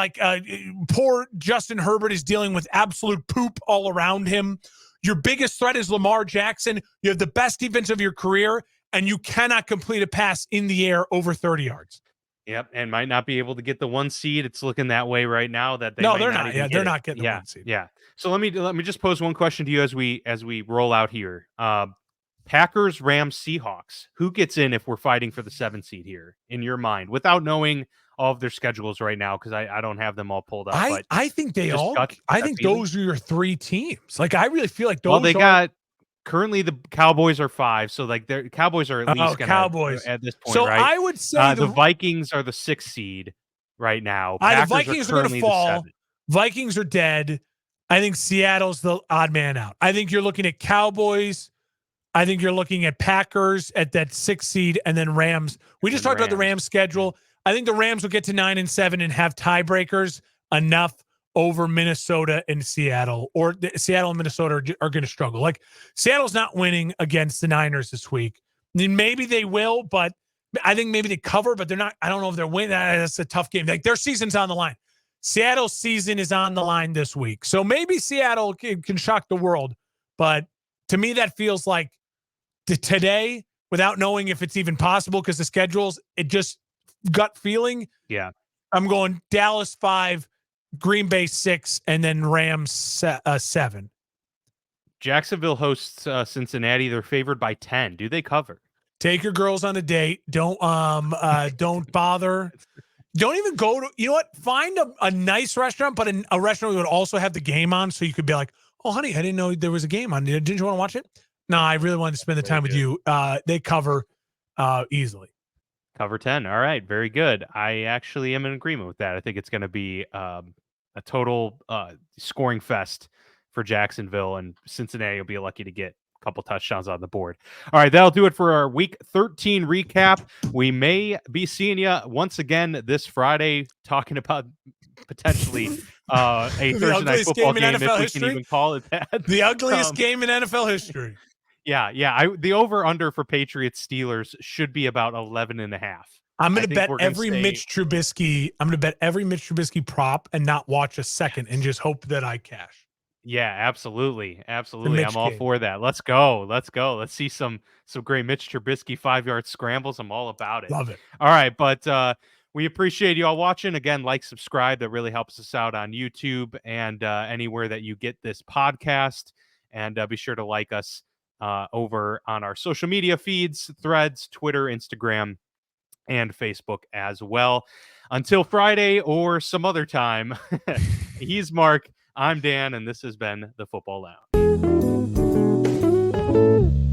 poor Justin Herbert is dealing with absolute poop all around him. Your biggest threat is Lamar Jackson. You have the best defense of your career, and you cannot complete a pass in the air over 30 yards. Yep, and might not be able to get the 1 seed. It's looking that way right now. They're not. Yeah, they're not getting the 1 seed. Yeah. So let me just pose one question to you as we roll out here. Packers, Rams, Seahawks. Who gets in if we're fighting for the 7 seed here, in your mind, without knowing all of their schedules right now? Because I don't have them all pulled up. I think those are your 3 teams. Like, I really feel like those. Well, they got currently the Cowboys are 5, so like their Cowboys are at least Cowboys at this point. So right? I would say the Vikings are the 6th seed right now. The Vikings are going to fall. Vikings are dead. I think Seattle's the odd man out. I think you're looking at Cowboys. I think you're looking at Packers at that 6th seed, and then Rams. We just talked about the Rams schedule. I think the Rams will get to 9-7 and have tiebreakers enough over Minnesota and Seattle, or Seattle and Minnesota are going to struggle. Like, Seattle's not winning against the Niners this week. I mean, maybe they will, but I think maybe they cover, but they're not. I don't know if they're winning. That's a tough game. Like, their season's on the line. Seattle's season is on the line this week. So maybe Seattle can shock the world. But to me, that feels like today, without knowing if it's even possible because the schedules, it just gut feeling. Yeah. I'm going Dallas 5, Green Bay 6, and then Rams 7. Jacksonville hosts Cincinnati. They're favored by 10. Do they cover? Take your girls on a date. Don't bother. Don't even go to, you know what? Find a nice restaurant, but a restaurant that would also have the game on, so you could be like, oh, honey, I didn't know there was a game on. Didn't you want to watch it? No, I really wanted to spend the time with you. They cover easily. Cover 10. All right. Very good. I actually am in agreement with that. I think it's going to be a total scoring fest for Jacksonville, and Cincinnati will be lucky to get couple touchdowns on the board. All right, that'll do it for our Week 13 recap. We may be seeing you once again this Friday talking about potentially a Thursday night football game if we can even call it that. The ugliest game in NFL history. Yeah. The over-under for Patriots-Steelers should be about 11.5. I'm going to bet every Mitch Trubisky. I'm going to bet every Mitch Trubisky prop and not watch a second and just hope that I cash. Yeah, absolutely. I'm all for that. Let's go. Let's see some great Mitch Trubisky 5-yard scrambles. I'm all about it. Love it. All right, but we appreciate you all watching. Again, like, subscribe. That really helps us out on YouTube and anywhere that you get this podcast. And be sure to like us over on our social media feeds, Threads, Twitter, Instagram, and Facebook as well. Until Friday or some other time, he's Mark, I'm Dan, and this has been the Football Lounge.